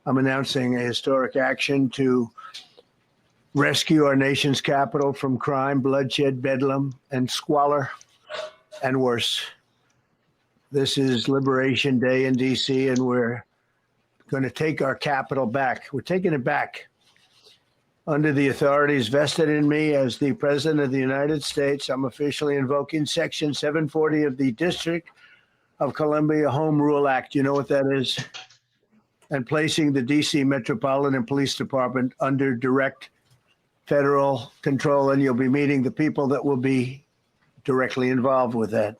I'm announcing a historic action to rescue our nation's capital from crime, bloodshed, bedlam, and squalor, and worse. This is Liberation Day in D.C., and we're going to take our capital back. We're taking it back. Under the authorities vested in me as the President of the United States, I'm officially invoking Section 740 of the District of Columbia Home Rule Act. You know what that is? And placing the D.C. Metropolitan Police Department under direct federal control. And you'll be meeting the people that will be directly involved with that.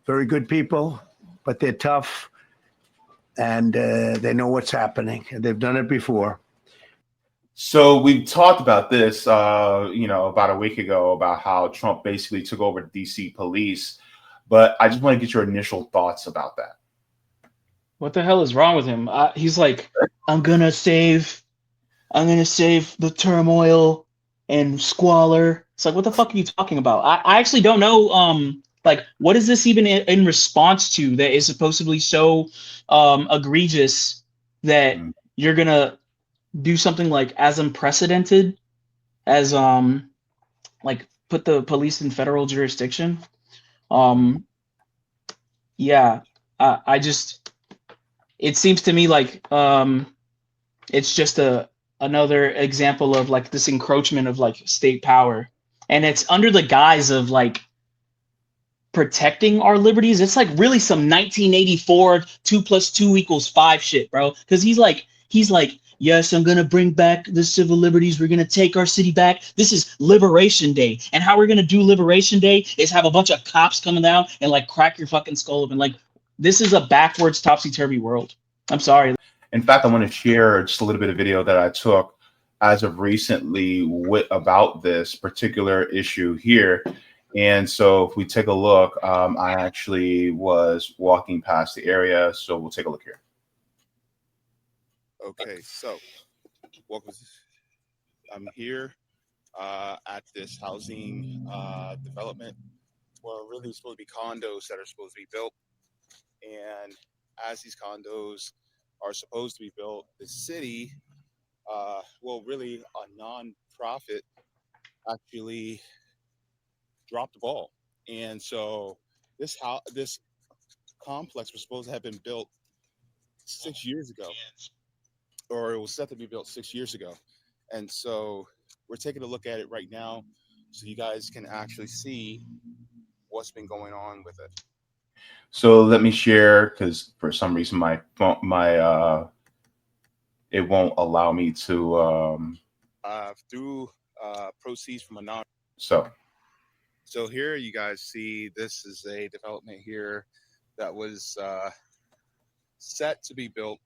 Very good people, but they're tough, and they know what's happening, and they've done it before. So we talked about this, about a week ago, about how Trump basically took over the DC police. But I just want to get your initial thoughts about that. What the hell is wrong with him? He's like, I'm gonna save the turmoil and squalor. It's like, what the fuck are you talking about? I actually don't know. What is this even in response to that is supposedly so egregious that you're gonna do something like as unprecedented as put the police in federal jurisdiction. It seems to me like it's just another example of like this encroachment of like state power, and it's under the guise of like protecting our liberties. It's like really some 1984 2 + 2 = 5 shit, bro. Because he's like, yes, I'm gonna bring back the civil liberties. We're gonna take our city back. This is Liberation Day, and how we're gonna do Liberation Day is have a bunch of cops coming down and like crack your fucking skull open. Like, this is a backwards, topsy-turvy world. I'm sorry. In fact, I want to share just a little bit of video that I took as of recently about this particular issue here. And so if we take a look, I actually was walking past the area. So we'll take a look here. Okay, so welcome. I'm here at this housing development where really it's supposed to be condos that are supposed to be built. And as these condos are supposed to be built, the city, really a non-profit, actually dropped the ball. And so this complex was supposed to have been built 6 years ago, or it was set to be built 6 years ago. And so we're taking a look at it right now so you guys can actually see what's been going on with it. So let me share, because for some reason my phone, it won't allow me to through proceeds from a non. So here you guys see this is a development here that was set to be built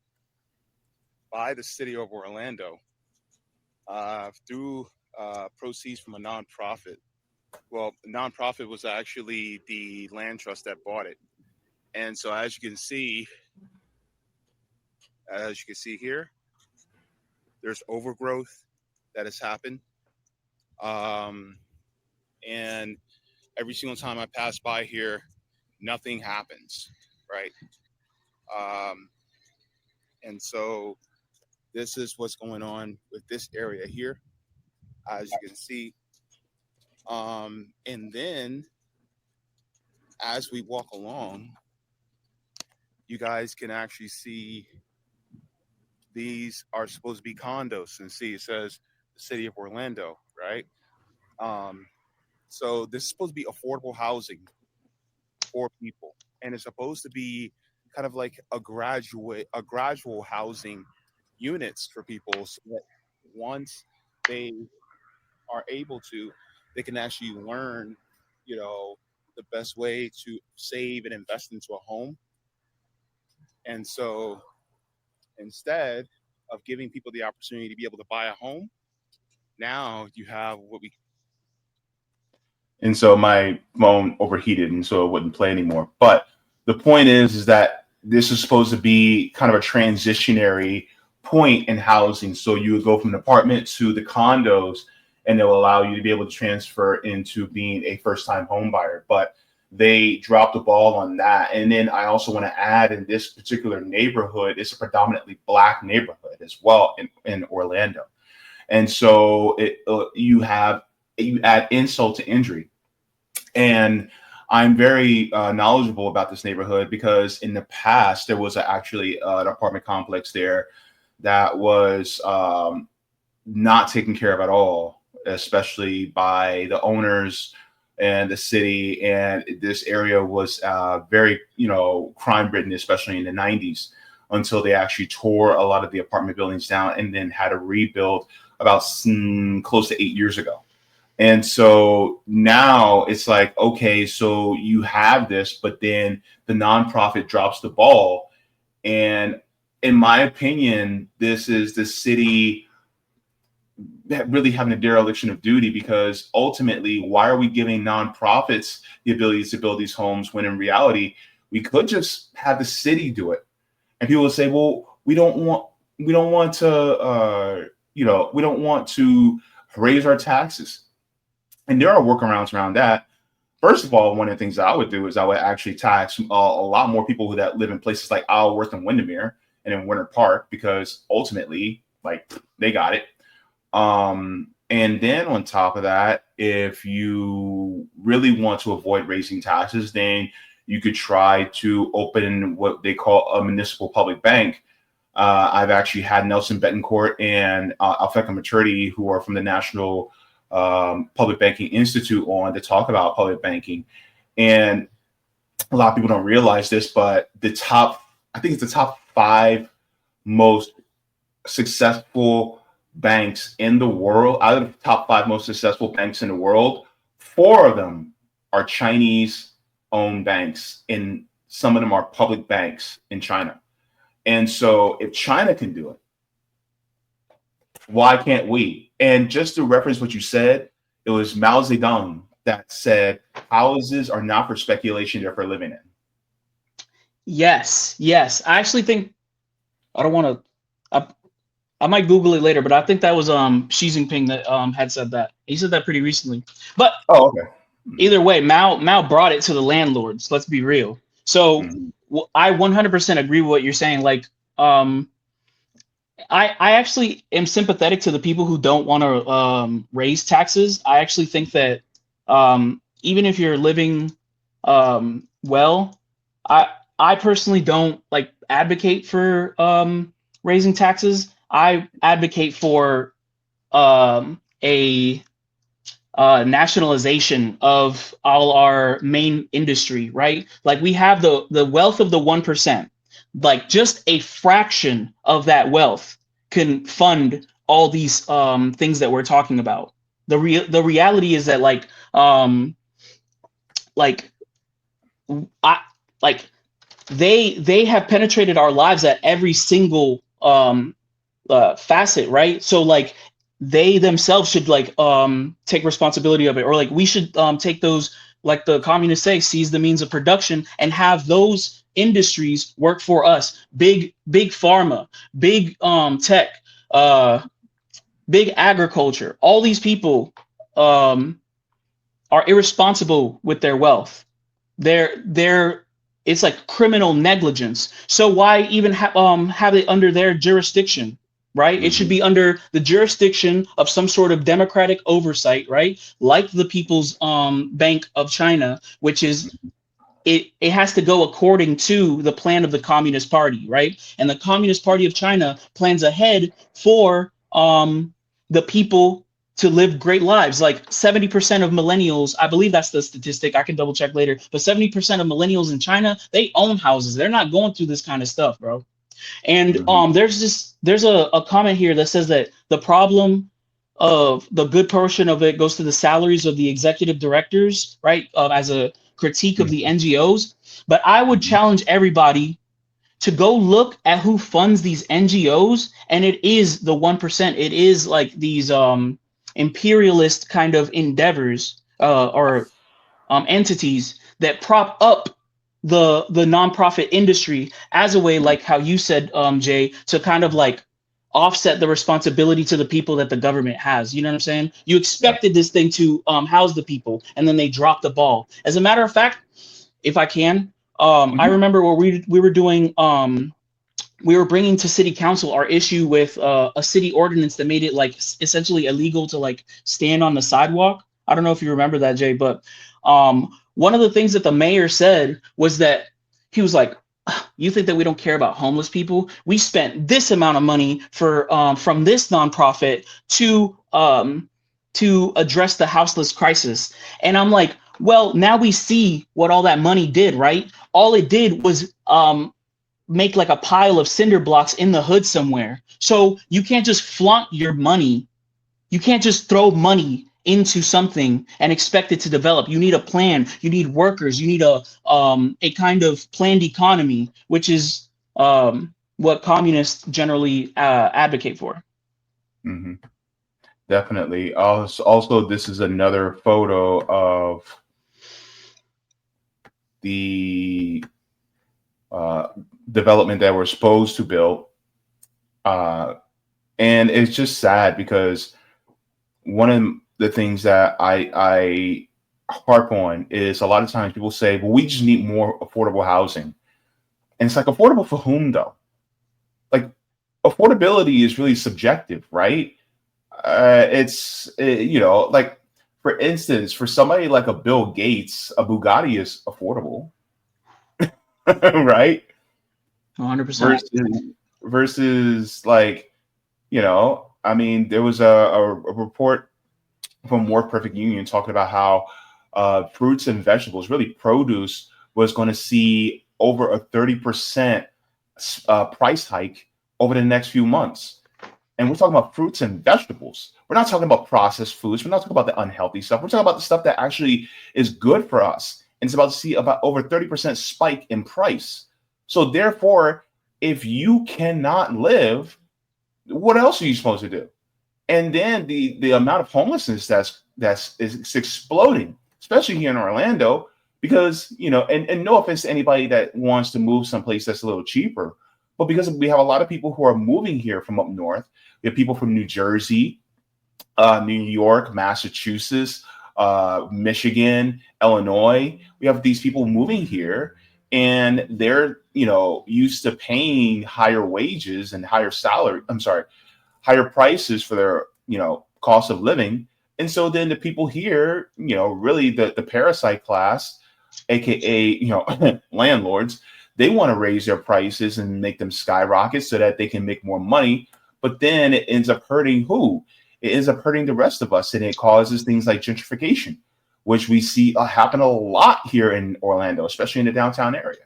by the city of Orlando through proceeds from a nonprofit. Well, the nonprofit was actually the land trust that bought it. And so as you can see here, there's overgrowth that has happened. And every single time I pass by here, nothing happens, right? And so this is what's going on with this area here, as you can see. And then as we walk along, you guys can actually see these are supposed to be condos, and see it says the city of Orlando, right? So this is supposed to be affordable housing for people, and it's supposed to be kind of like a gradual housing units for people, so that once they are able to, they can actually learn, the best way to save and invest into a home. And so instead of giving people the opportunity to be able to buy a home, now you have what we. And so my phone overheated, and so it wouldn't play anymore. But the point is that this is supposed to be kind of a transitionary point in housing. So you would go from an apartment to the condos, and they'll allow you to be able to transfer into being a first-time home buyer. But they dropped the ball on that. And then I also want to add, in this particular neighborhood, it's a predominantly Black neighborhood as well in Orlando. And so you add insult to injury. And I'm very knowledgeable about this neighborhood because in the past, there was actually an apartment complex there that was not taken care of at all, especially by the owners and the city. And this area was very, crime ridden, especially in the 90s, until they actually tore a lot of the apartment buildings down and then had to rebuild about close to 8 years ago. And so now it's like, okay, so you have this, but then the nonprofit drops the ball. And in my opinion, this is the city really having a dereliction of duty, because ultimately, why are we giving nonprofits the ability to build these homes when in reality, we could just have the city do it? And people will say, well, we don't want to raise our taxes. And there are workarounds around that. First of all, one of the things that I would do is I would actually tax a lot more people that live in places like Isleworth and Windermere and in Winter Park, because ultimately, they got it. And then on top of that, if you really want to avoid raising taxes, then you could try to open what they call a municipal public bank. I've actually had Nelson Betancourt and Alfeka Maturity, who are from the National Public Banking Institute, on to talk about public banking. And a lot of people don't realize this, but I think it's the top 5 most successful banks in the world. Out of the top 5 most successful banks in the world, 4 of them are Chinese owned banks, and some of them are public banks in China. And so if China can do it, why can't we? And just to reference what you said, it was Mao Zedong that said, houses are not for speculation, they're for living in. Yes. I actually think, I don't want to, I might Google it later, but I think that was Xi Jinping that had said that. He said that pretty recently. But okay. Either way, Mao brought it to the landlords. Let's be real. So I 100% agree with what you're saying. I actually am sympathetic to the people who don't want to raise taxes. I actually think that even if you're living well, I personally don't advocate for raising taxes. I advocate for a nationalization of all our main industry, right? We have the wealth of the 1%. Just a fraction of that wealth can fund all these things that we're talking about. The reality is that they have penetrated our lives at every single facet, right? So they themselves should take responsibility of it, or we should take those, the communists say, seize the means of production and have those industries work for us. Big pharma, big tech, big agriculture. All these people are irresponsible with their wealth. It's criminal negligence. So why even have it under their jurisdiction? Right? Mm-hmm. It should be under the jurisdiction of some sort of democratic oversight, right? Like the People's Bank of China, which is, it has to go according to the plan of the Communist Party, right? And the Communist Party of China plans ahead for the people to live great lives. 70% of millennials, I believe that's the statistic, I can double check later, but 70% of millennials in China, they own houses. They're not going through this kind of stuff, bro. And there's a comment here that says that the problem of the good portion of it goes to the salaries of the executive directors, right? As a critique of the NGOs. But I would challenge everybody to go look at who funds these NGOs, and it is the 1%. It is these imperialist kind of endeavors or entities that prop up the nonprofit industry as a way, how you said, Jay, to kind of offset the responsibility to the people that the government has. You know what I'm saying? You expected this thing to house the people, and then they dropped the ball. As a matter of fact, if I can, I remember where we were doing we were bringing to city council our issue with a city ordinance that made it like essentially illegal to like stand on the sidewalk. I don't know if you remember that, Jay, but one of the things that the mayor said was that he was like, you think that we don't care about homeless people? We spent this amount of money for from this nonprofit to address the houseless crisis. And I'm like, well, now we see what all that money did, right? All it did was make like a pile of cinder blocks in the hood somewhere. So you can't just flaunt your money. You can't just throw money into something and expect it to develop. You need a plan. You need workers. You need a kind of planned economy, which is what communists generally advocate for. Mm-hmm. Definitely. Also, this is another photo of the development that we're supposed to build. And it's just sad because one of the things that I harp on is a lot of times people say, well, we just need more affordable housing. And it's like, affordable for whom though? Like, affordability is really subjective, right? You know, like, for instance, for somebody like a Bill Gates, a Bugatti is affordable, right? 100%. Versus like, you know, I mean, there was a report from More Perfect Union talking about how fruits and vegetables, really produce, was going to see over a 30% price hike over the next few months. And we're talking about fruits and vegetables. We're not talking about processed foods. We're not talking about the unhealthy stuff. We're talking about the stuff that actually is good for us. And it's about to see about over 30% spike in price. So therefore, if you cannot live, what else are you supposed to do? And then the amount of homelessness that's exploding, especially here in Orlando, because, you know, and no offense to anybody that wants to move someplace that's a little cheaper, but because we have a lot of people who are moving here from up north. We have people from New Jersey, New York, Massachusetts, Michigan, Illinois. We have these people moving here, and they're, you know, used to paying higher wages and higher prices for their, you know, cost of living. And so then the people here, you know, really the parasite class, aka, you know, landlords, they want to raise their prices and make them skyrocket so that they can make more money. But then it ends up hurting who? It ends up hurting the rest of us, and it causes things like gentrification, which we see happen a lot here in Orlando, especially in the downtown area.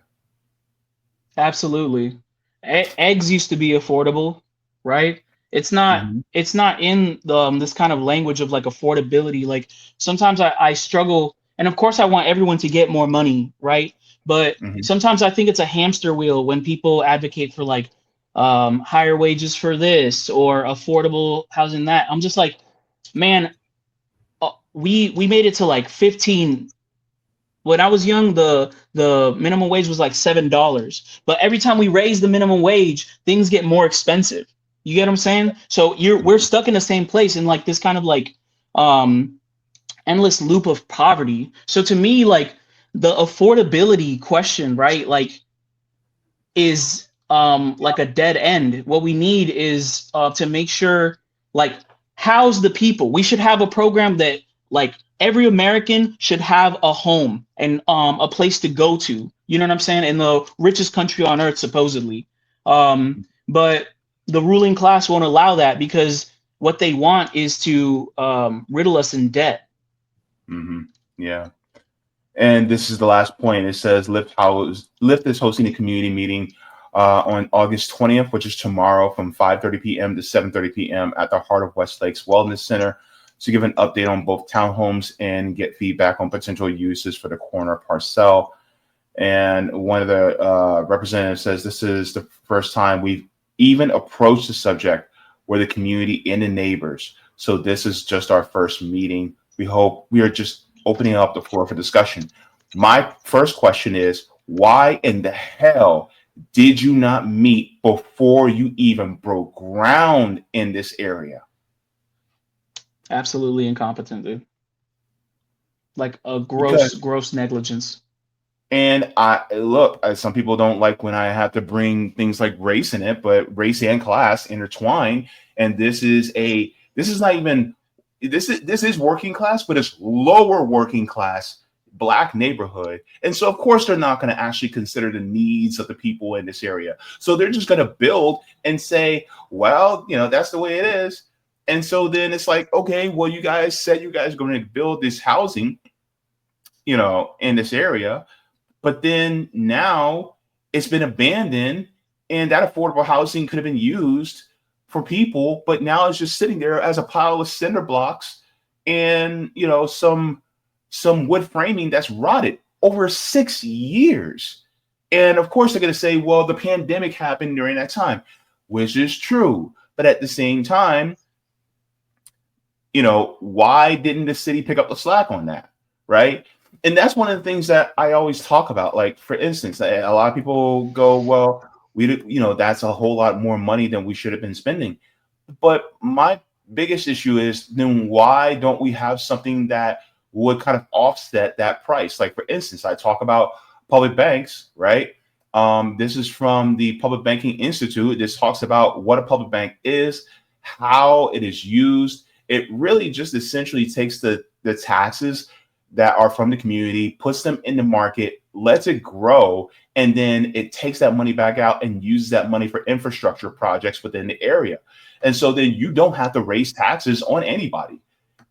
Absolutely. Eggs used to be affordable, right? It's not. Mhm. It's not in this kind of language of like affordability. Like sometimes I struggle, and of course I want everyone to get more money, right? But Mhm. sometimes I think it's a hamster wheel when people advocate for like higher wages for this or affordable housing that. I'm just like, man, we made it to like 15. When I was young, the minimum wage was like $7. But every time we raise the minimum wage, things get more expensive. You get what I'm saying? So we're stuck in the same place in like this kind of like endless loop of poverty. So to me, like the affordability question, right? Like is like a dead end. What we need is to make sure like house the people. We should have a program that like every American should have a home and a place to go to. You know what I'm saying? In the richest country on earth, supposedly. But the ruling class won't allow that because what they want is to riddle us in debt. Mm-hmm. Yeah. And this is the last point. It says Lyft is hosting a community meeting on August 20th, which is tomorrow, from 5:30 p.m. to 7:30 p.m. at the Heart of Westlake's Wellness Center to give an update on both townhomes and get feedback on potential uses for the corner parcel. And one of the representatives says this is the first time we've even approached the subject where the community and the neighbors. So this is just our first meeting. We hope we are just opening up the floor for discussion. My first question is, why in the hell did you not meet before you even broke ground in this area? Absolutely incompetent, dude. Like a Because gross negligence. and I look, some people don't like when I have to bring things like race in it, but race and class intertwine. And this is not even this is working class, but it's lower working class black neighborhood. And so of course they're not going to actually consider the needs of the people in this area. So they're just going to build and say, well, that's the way it is. And so then it's like, okay, well, you guys said you guys are going to build this housing, in this area. But then now it's been abandoned, and that affordable housing could have been used for people, but now it's just sitting there as a pile of cinder blocks and some wood framing that's rotted over 6 years. And of course they're going to say, well, the pandemic happened during that time, which is true. But at the same time, why didn't the city pick up the slack on that? Right. And that's one of the things that I always talk about. Like, for instance, a lot of people go, well, that's a whole lot more money than we should have been spending. But my biggest issue is, then why don't we have something that would kind of offset that price? Like, for instance, I talk about public banks, right? This is from the Public Banking Institute. This talks about what a public bank is, how it is used. It really just essentially takes the taxes that are from the community, puts them in the market, lets it grow, and then it takes that money back out and uses that money for infrastructure projects within the area. And so then you don't have to raise taxes on anybody.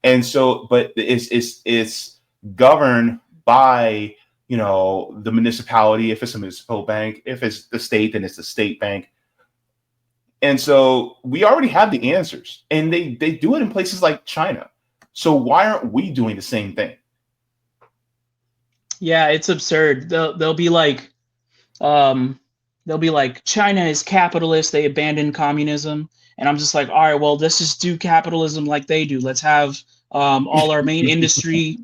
And so, but it's governed by, the municipality, if it's a municipal bank. If it's the state, then it's the state bank. And so we already have the answers, and they do it in places like China. So why aren't we doing the same thing? Yeah, it's absurd. They'll be like, China is capitalist. They abandoned communism, and I'm just like, all right, well, let's just do capitalism like they do. Let's have all our main industry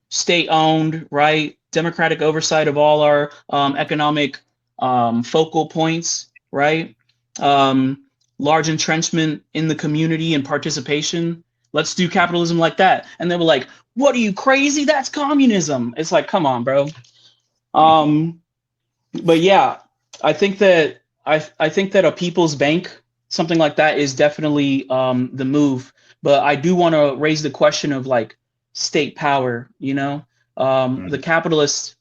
state owned, right? Democratic oversight of all our economic focal points, right? Large entrenchment in the community and participation. Let's do capitalism like that. And they were like, what are you, crazy? That's communism. It's like, come on, bro. But yeah, I think that a people's bank, something like that, is definitely the move. But I do want to raise the question of like state power. The capitalists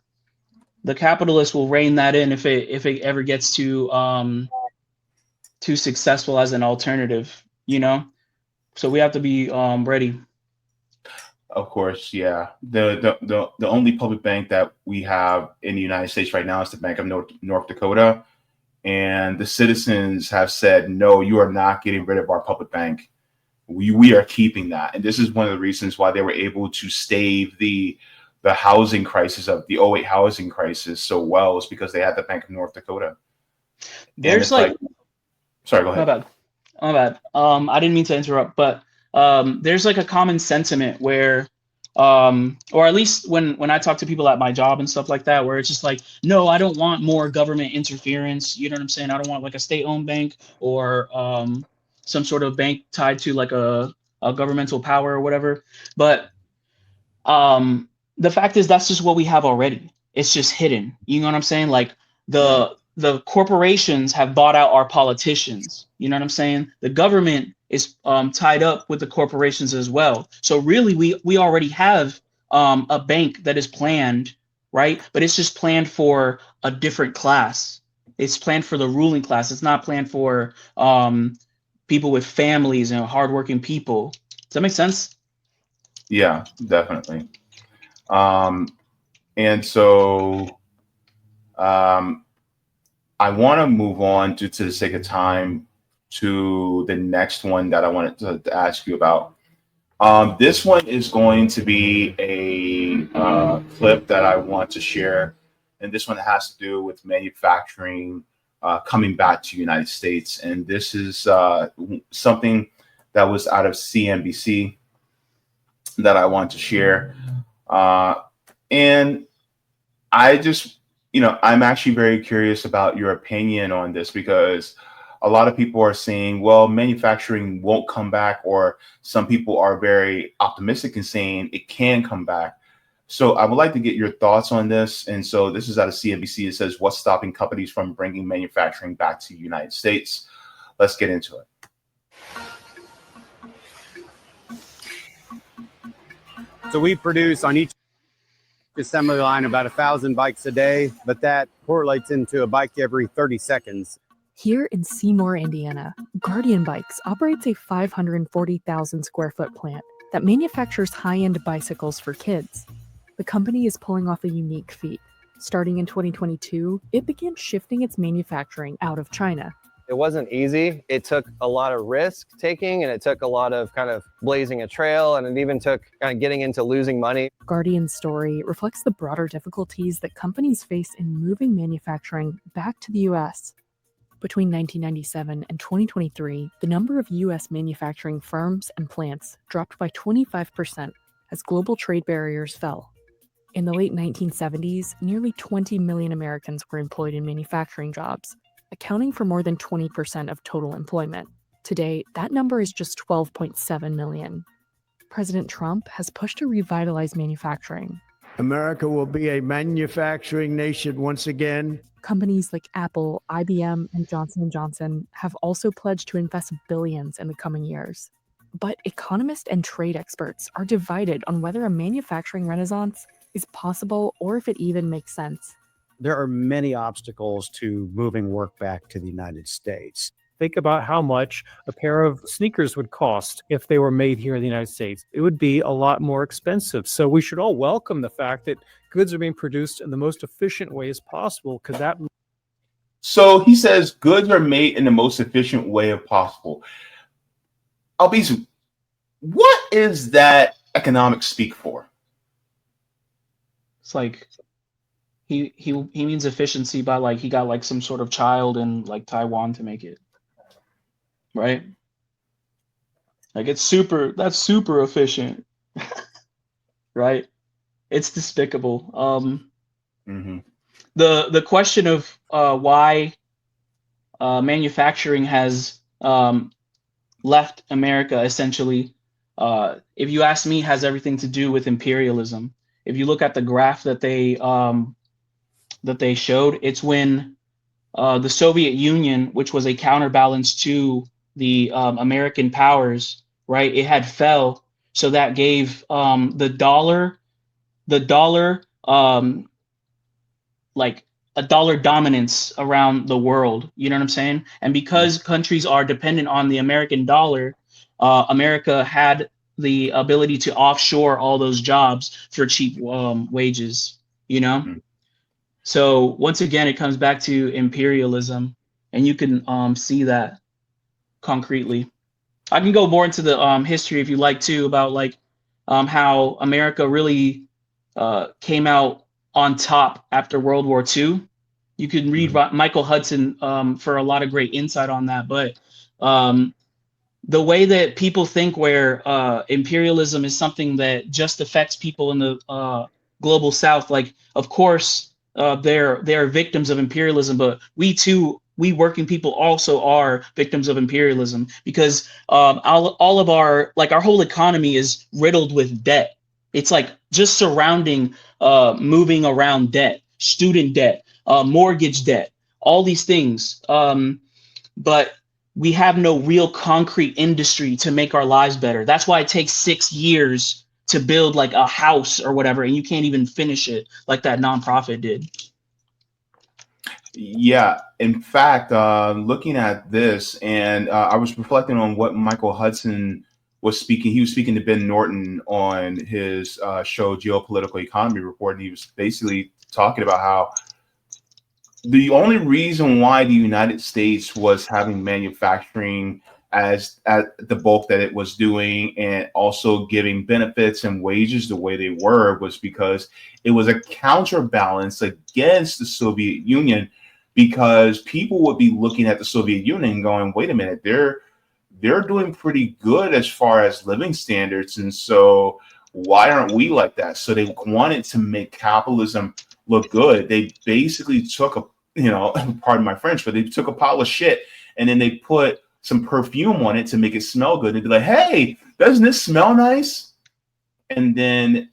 will rein that in if it ever gets too successful as an alternative. So we have to be ready. Of course, yeah. The only public bank that we have in the United States right now is the Bank of North Dakota, and the citizens have said, no, you are not getting rid of our public bank. We are keeping that, and this is one of the reasons why they were able to stave the housing crisis of the 2008 housing crisis so well, is because they had the Bank of North Dakota. There's like sorry, go ahead. My bad. I didn't mean to interrupt, but there's like a common sentiment where, or at least when I talk to people at my job and stuff like that, where it's just like, no, I don't want more government interference. You know what I'm saying? I don't want like a state-owned bank or some sort of bank tied to like a governmental power or whatever. But the fact is, that's just what we have already. It's just hidden. You know what I'm saying? Like the corporations have bought out our politicians. You know what I'm saying? The government is tied up with the corporations as well. So really, we already have a bank that is planned, right? But it's just planned for a different class. It's planned for the ruling class. It's not planned for people with families and hardworking people. Does that make sense? Yeah, definitely. And so I want to move on to the sake of time to the next one that I wanted to ask you about. This one is going to be a clip that I want to share, and this one has to do with manufacturing coming back to the United States. And this is something that was out of CNBC that I want to share. And I just I'm actually very curious about your opinion on this, because a lot of people are saying, well, manufacturing won't come back, or some people are very optimistic in saying it can come back. So I would like to get your thoughts on this. And so this is out of CNBC. It says, what's stopping companies from bringing manufacturing back to the United States? Let's get into it. So we produce on each assembly line about 1,000 bikes a day, but that correlates into a bike every 30 seconds. Here in Seymour, Indiana, Guardian Bikes operates a 540,000 square foot plant that manufactures high-end bicycles for kids. The company is pulling off a unique feat. Starting in 2022, it began shifting its manufacturing out of China. It wasn't easy. It took a lot of risk taking, and it took a lot of kind of blazing a trail, and it even took kind of getting into losing money. Guardian's story reflects the broader difficulties that companies face in moving manufacturing back to the US. Between 1997 and 2023, the number of US manufacturing firms and plants dropped by 25% as global trade barriers fell. In the late 1970s, nearly 20 million Americans were employed in manufacturing jobs, accounting for more than 20% of total employment. Today, that number is just 12.7 million. President Trump has pushed to revitalize manufacturing. America will be a manufacturing nation once again. Companies like Apple, IBM, and Johnson & Johnson have also pledged to invest billions in the coming years. But economists and trade experts are divided on whether a manufacturing renaissance is possible or if it even makes sense. There are many obstacles to moving work back to the United States. Think about how much a pair of sneakers would cost if they were made here in the United States. It would be a lot more expensive. So we should all welcome the fact that goods are being produced in the most efficient way as possible, because that... So he says goods are made in the most efficient way of possible. Albizu, what is that economic speak for? It's like he means efficiency by like he got like some sort of child in like Taiwan to make it. Right? Like that's super efficient. Right? It's despicable. The question of why manufacturing has left America essentially, if you ask me, has everything to do with imperialism. If you look at the graph that they showed, it's when the Soviet Union, which was a counterbalance to the American powers, right? It had fell, so that gave the dollar like a dollar dominance around the world. You know what I'm saying? And because countries are dependent on the American dollar, America had the ability to offshore all those jobs for cheap wages, you know? So once again, it comes back to imperialism, and you can see that concretely. I can go more into the history if you like too, about like how America really came out on top after World War II. You can read Michael Hudson for a lot of great insight on that. But the way that people think where imperialism is something that just affects people in the global South, like, of course, they're victims of imperialism, but we working people also are victims of imperialism, because all of our whole economy is riddled with debt. It's like just surrounding moving around debt, student debt, mortgage debt, all these things. But we have no real concrete industry to make our lives better. That's why it takes 6 years to build like a house or whatever, and you can't even finish it like that nonprofit did. Yeah, in fact, looking at this, and I was reflecting on what Michael Hudson was speaking. He was speaking to Ben Norton on his show, Geopolitical Economy Report, and he was basically talking about how the only reason why the United States was having manufacturing as at the bulk that it was doing, and also giving benefits and wages the way they were, was because it was a counterbalance against the Soviet Union, because people would be looking at the Soviet Union going, wait a minute, they're doing pretty good as far as living standards, and so why aren't we like that? So they wanted to make capitalism look good. They basically took a, pardon my French, but they took a pile of shit and then they put some perfume on it to make it smell good. They'd be like, hey, doesn't this smell nice? And then,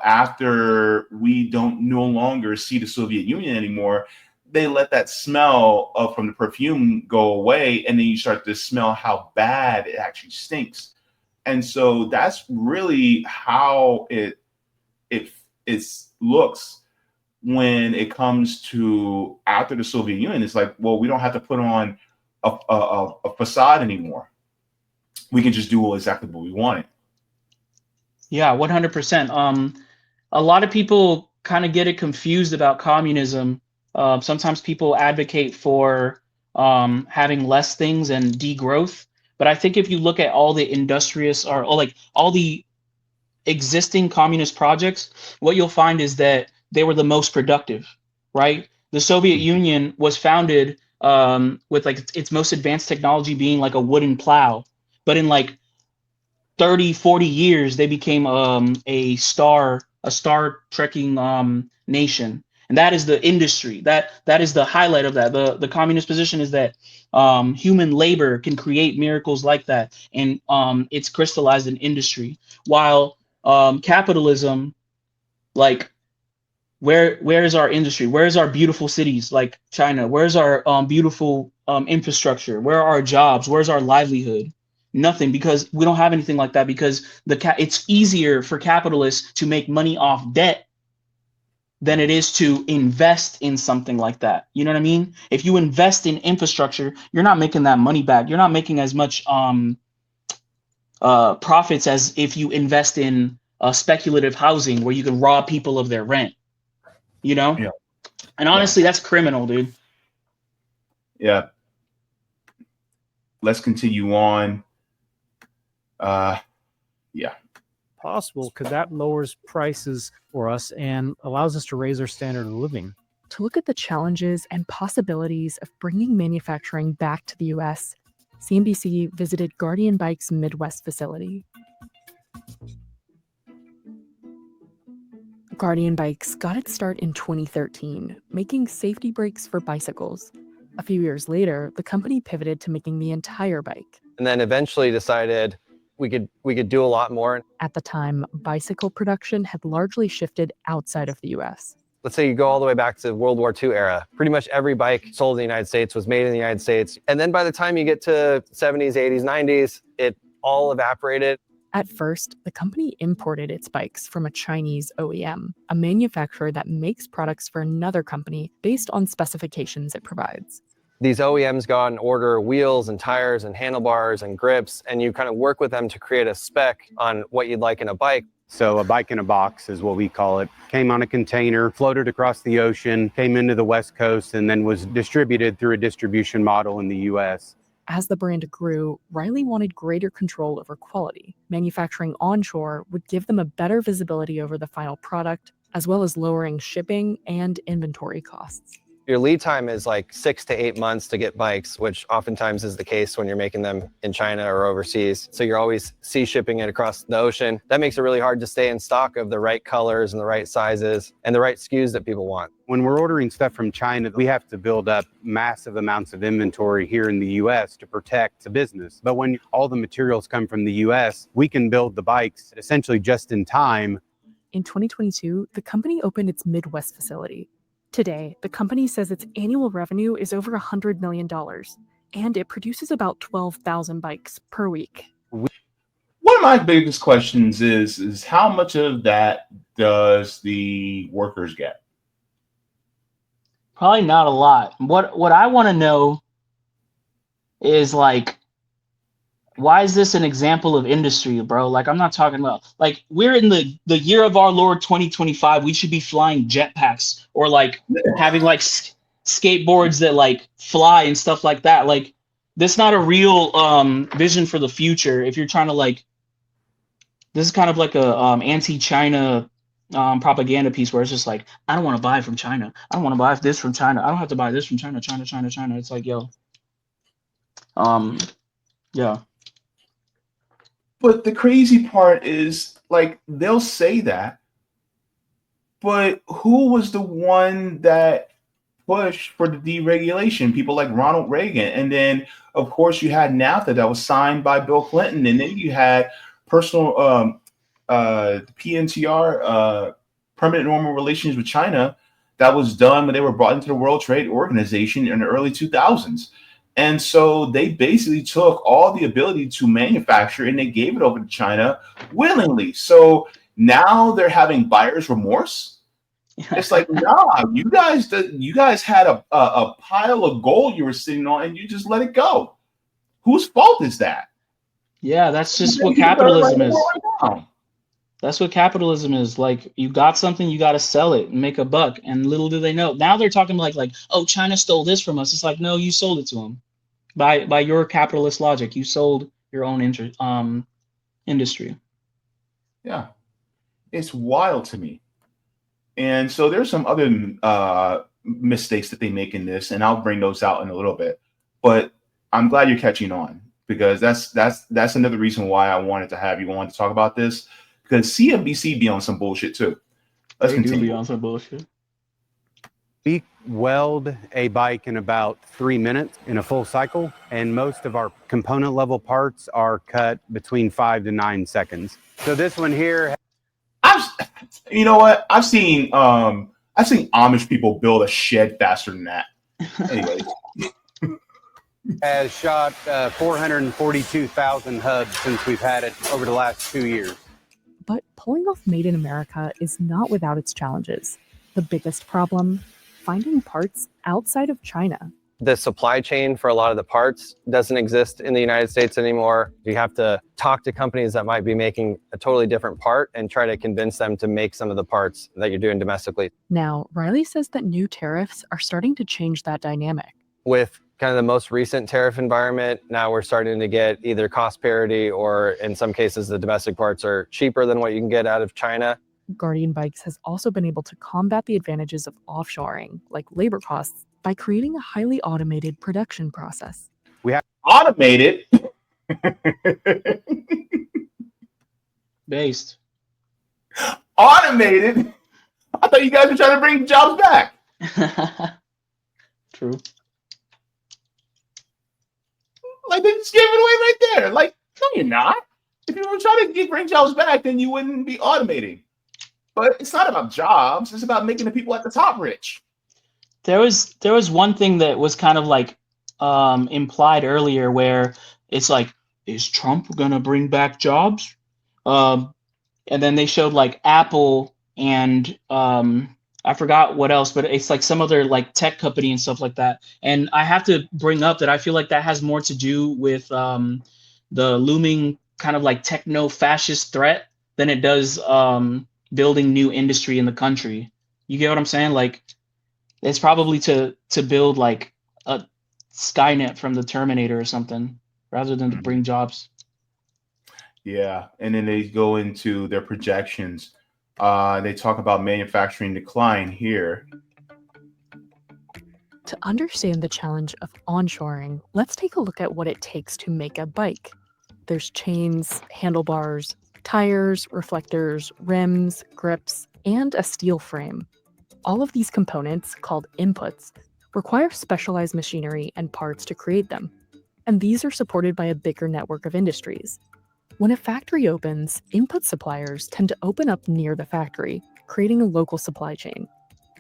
after we don't no longer see the Soviet Union anymore, they let that smell from the perfume go away. And then you start to smell how bad it actually stinks. And so that's really how it looks when it comes to after the Soviet Union. It's like, well, we don't have to put on a facade anymore. We can just do exactly what we wanted. Yeah, 100%. A lot of people kind of get it confused about communism. Sometimes people advocate for having less things and degrowth. But I think if you look at all the industrious or like all the existing communist projects, what you'll find is that they were the most productive, right? The Soviet Union was founded with like its most advanced technology being like a wooden plow. But in like 30, 40 years, they became a star trekking nation. And that is the industry. That is the highlight of that. The communist position is that human labor can create miracles like that. And it's crystallized in industry. While capitalism, like where is our industry? Where is our beautiful cities like China? Where's our beautiful infrastructure? Where are our jobs? Where's our livelihood? Nothing, because we don't have anything like that, because it's easier for capitalists to make money off debt than it is to invest in something like that. You know what I mean? If you invest in infrastructure, you're not making that money back. You're not making as much profits as if you invest in speculative housing where you can rob people of their rent. Yeah. And honestly, that's criminal, dude. Yeah. Let's continue on. Yeah. Possible because that lowers prices for us and allows us to raise our standard of living. To look at the challenges and possibilities of bringing manufacturing back to the US, CNBC visited Guardian Bike's Midwest facility. Guardian Bikes got its start in 2013, making safety brakes for bicycles. A few years later, the company pivoted to making the entire bike. And then eventually decided we could do a lot more. At the time, bicycle production had largely shifted outside of the US. Let's say you go all the way back to World War II era. Pretty much every bike sold in the United States was made in the United States. And then by the time you get to 70s, 80s, 90s, it all evaporated. At first, the company imported its bikes from a Chinese OEM, a manufacturer that makes products for another company based on specifications it provides. These OEMs go out and order wheels and tires and handlebars and grips, and you kind of work with them to create a spec on what you'd like in a bike. So a bike in a box is what we call it. Came on a container, floated across the ocean, came into the West Coast, and then was distributed through a distribution model in the US. As the brand grew, Riley wanted greater control over quality. Manufacturing onshore would give them a better visibility over the final product, as well as lowering shipping and inventory costs. Your lead time is like 6 to 8 months to get bikes, which oftentimes is the case when you're making them in China or overseas. So you're always sea shipping it across the ocean. That makes it really hard to stay in stock of the right colors and the right sizes and the right SKUs that people want. When we're ordering stuff from China, we have to build up massive amounts of inventory here in the US to protect the business. But when all the materials come from the US, we can build the bikes essentially just in time. In 2022, the company opened its Midwest facility. Today, the company says its annual revenue is over $100 million, and it produces about 12,000 bikes per week. One of my biggest questions is how much of that does the workers get? Probably not a lot. What I want to know is like, why is this an example of industry, bro? Like, I'm not talking about, like, we're in the year of our Lord 2025. We should be flying jetpacks or like having like skateboards that like fly and stuff like that. Like, that's not a real vision for the future. If you're trying to like, this is kind of like a anti-China propaganda piece where it's just like, I don't want to buy from China. I don't want to buy this from China. I don't have to buy this from China. China. It's like, yo, yeah. But the crazy part is, like, they'll say that, But who was the one that pushed for the deregulation? People like Ronald Reagan. And then, of course, you had NAFTA that was signed by Bill Clinton. And then you had personal PNTR, permanent normal relations with China, that was done when they were brought into the World Trade Organization in the early 2000s. And so they basically took all the ability to manufacture and they gave it over to China willingly. So now they're having buyer's remorse. It's like, nah, you guys had a pile of gold you were sitting on and you just let it go. Whose fault is that? Yeah, that's just what capitalism is. That's what capitalism is. Like, you got something, you got to sell it and make a buck. And little do they know. Now they're talking like, oh, China stole this from us. It's like, no, you sold it to them. By your capitalist logic, you sold your own industry. Yeah, it's wild to me. And so there's some other mistakes that they make in this, and I'll bring those out in a little bit. But I'm glad you're catching on, because that's another reason why I wanted to have you on to talk about this, because CNBC be on some bullshit too. Let's continue. They do be on some bullshit. We weld a bike in about 3 minutes in a full cycle, and most of our component level parts are cut between 5 to 9 seconds. So this one here, you know what? I've seen Amish people build a shed faster than that. Anyway, has shot 442,000 hubs since we've had it over the last 2 years. But pulling off Made in America is not without its challenges. The biggest problem? Finding parts outside of China. The supply chain for a lot of the parts doesn't exist in the United States anymore. You have to talk to companies that might be making a totally different part and try to convince them to make some of the parts that you're doing domestically. Now, Riley says that new tariffs are starting to change that dynamic. With kind of the most recent tariff environment, now we're starting to get either cost parity, or in some cases, the domestic parts are cheaper than what you can get out of China. Guardian Bikes has also been able to combat the advantages of offshoring, like labor costs, by creating a highly automated production process. We have automated. Based. Automated? I thought you guys were trying to bring jobs back. True. Like, they just gave it away right there. Like, no, you're not. If you were trying to bring jobs back, then you wouldn't be automating. But it's not about jobs. It's about making the people at the top rich. There was one thing that was kind of like implied earlier, where it's like, is Trump gonna bring back jobs? And then they showed like Apple and I forgot what else, but it's like some other like tech company and stuff like that. And I have to bring up that I feel like that has more to do with the looming kind of like techno-fascist threat than it does building new industry in the country. You get what I'm saying? Like, it's probably to build like a Skynet from the Terminator or something, rather than to bring jobs. Yeah, and then they go into their projections. They talk about manufacturing decline here. To understand the challenge of onshoring, let's take a look at what it takes to make a bike. There's chains, handlebars, tires, reflectors, rims, grips, and a steel frame. All of these components, called inputs, require specialized machinery and parts to create them. And these are supported by a bigger network of industries. When a factory opens, input suppliers tend to open up near the factory, creating a local supply chain.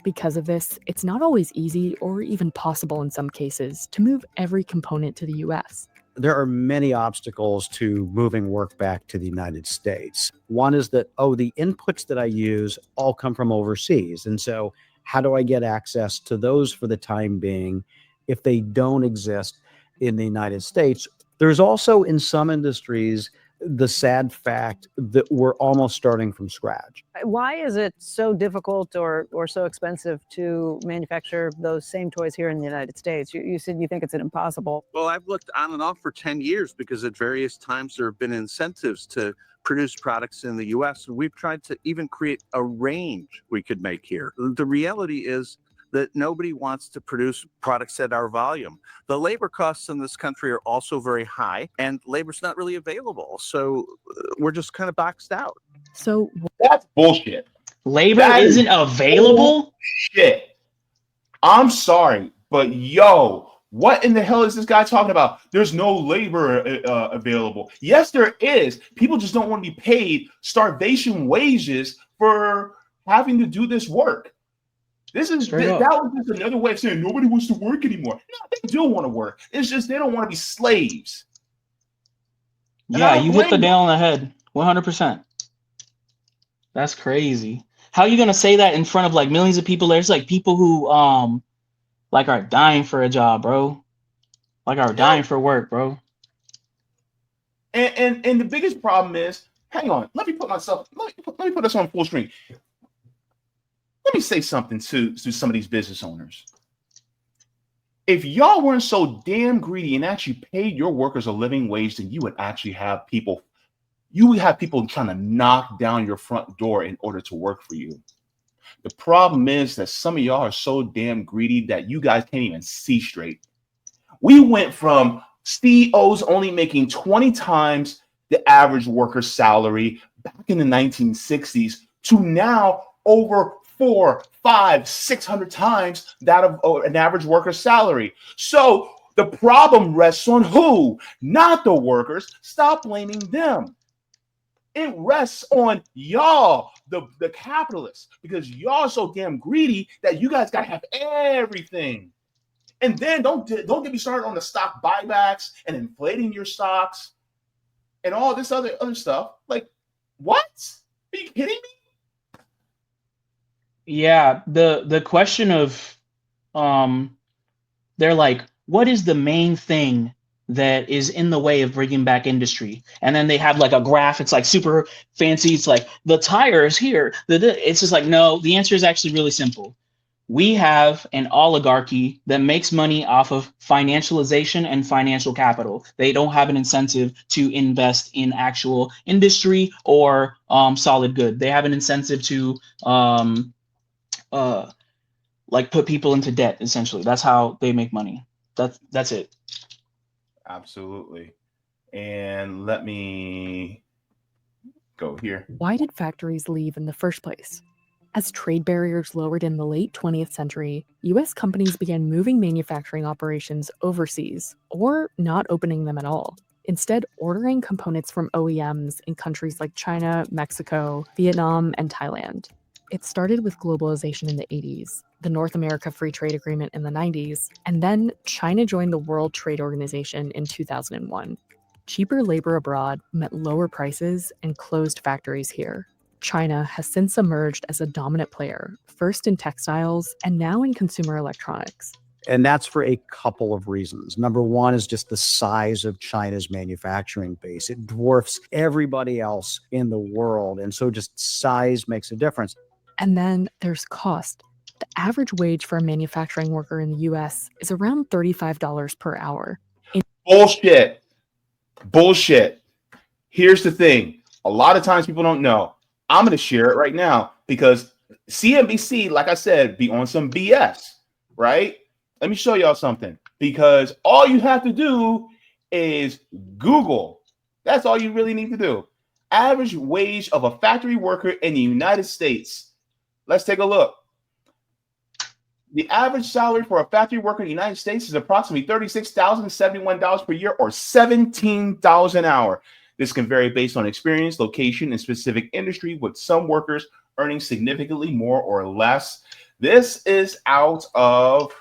Because of this, it's not always easy, or even possible in some cases, to move every component to the US. There are many obstacles to moving work back to the United States. One is that, the inputs that I use all come from overseas. And so how do I get access to those for the time being if they don't exist in the United States? There's also, in some industries, the sad fact that we're almost starting from scratch. Why is it so difficult or so expensive to manufacture those same toys here in the United States? You said you think it's impossible. Well, I've looked on and off for 10 years because at various times there have been incentives to produce products in the US. And we've tried to even create a range we could make here. The reality is that nobody wants to produce products at our volume. The labor costs in this country are also very high, and labor's not really available. So we're just kind of boxed out. So that's bullshit. Labor That is isn't available? shit. I'm sorry, but yo, what in the hell is this guy talking about? There's no labor available. Yes, there is. People just don't want to be paid starvation wages for having to do this work. That was just another way of saying nobody wants to work anymore. No, they do want to work. It's just they don't want to be slaves. Yeah, you hit the nail on the head. 100%. That's crazy. How are you gonna say that in front of like millions of people? There's like people who like are dying for a job, bro. Like are dying for work, bro. And the biggest problem is, hang on, let me put this on full screen. Let me say something to some of these business owners. If y'all weren't so damn greedy and actually paid your workers a living wage, then you would actually have people trying to knock down your front door in order to work for you. The problem is that some of y'all are so damn greedy that you guys can't even see straight. We went from CEOs only making 20 times the average worker's salary back in the 1960s to now over 400, 500, 600 times that of an average worker's salary. So the problem rests on who? Not the workers. Stop blaming them. It rests on y'all, the capitalists, because y'all are so damn greedy that you guys gotta have everything. And then don't get me started on the stock buybacks and inflating your stocks and all this other stuff. Like, what? Are you kidding me? Yeah, the question of they're like, what is the main thing that is in the way of bringing back industry? And then they have like a graph. It's like super fancy. It's like the tires here. It's just like, no, the answer is actually really simple. We have an oligarchy that makes money off of financialization and financial capital. They don't have an incentive to invest in actual industry or solid good. They have an incentive to like put people into debt, essentially. That's how they make money. That's it. Absolutely. And let me go here. Why did factories leave in the first place? As trade barriers lowered in the late 20th century, US companies began moving manufacturing operations overseas, or not opening them at all. Instead, ordering components from OEMs in countries like China, Mexico, Vietnam, and Thailand. It started with globalization in the 80s, the North America Free Trade Agreement in the 90s, and then China joined the World Trade Organization in 2001. Cheaper labor abroad meant lower prices and closed factories here. China has since emerged as a dominant player, first in textiles and now in consumer electronics. And that's for a couple of reasons. Number one is just the size of China's manufacturing base. It dwarfs everybody else in the world. And so just size makes a difference. And then there's cost. The average wage for a manufacturing worker in the US is around $35 per hour. Bullshit. Here's the thing. A lot of times people don't know. I'm going to share it right now because CNBC, like I said, be on some BS, right? Let me show y'all something, because all you have to do is Google. That's all you really need to do. Average wage of a factory worker in the United States. Let's take a look. The average salary for a factory worker in the United States is approximately $36,071 per year, or $17 an hour. This can vary based on experience, location, and specific industry, with some workers earning significantly more or less. This is out of,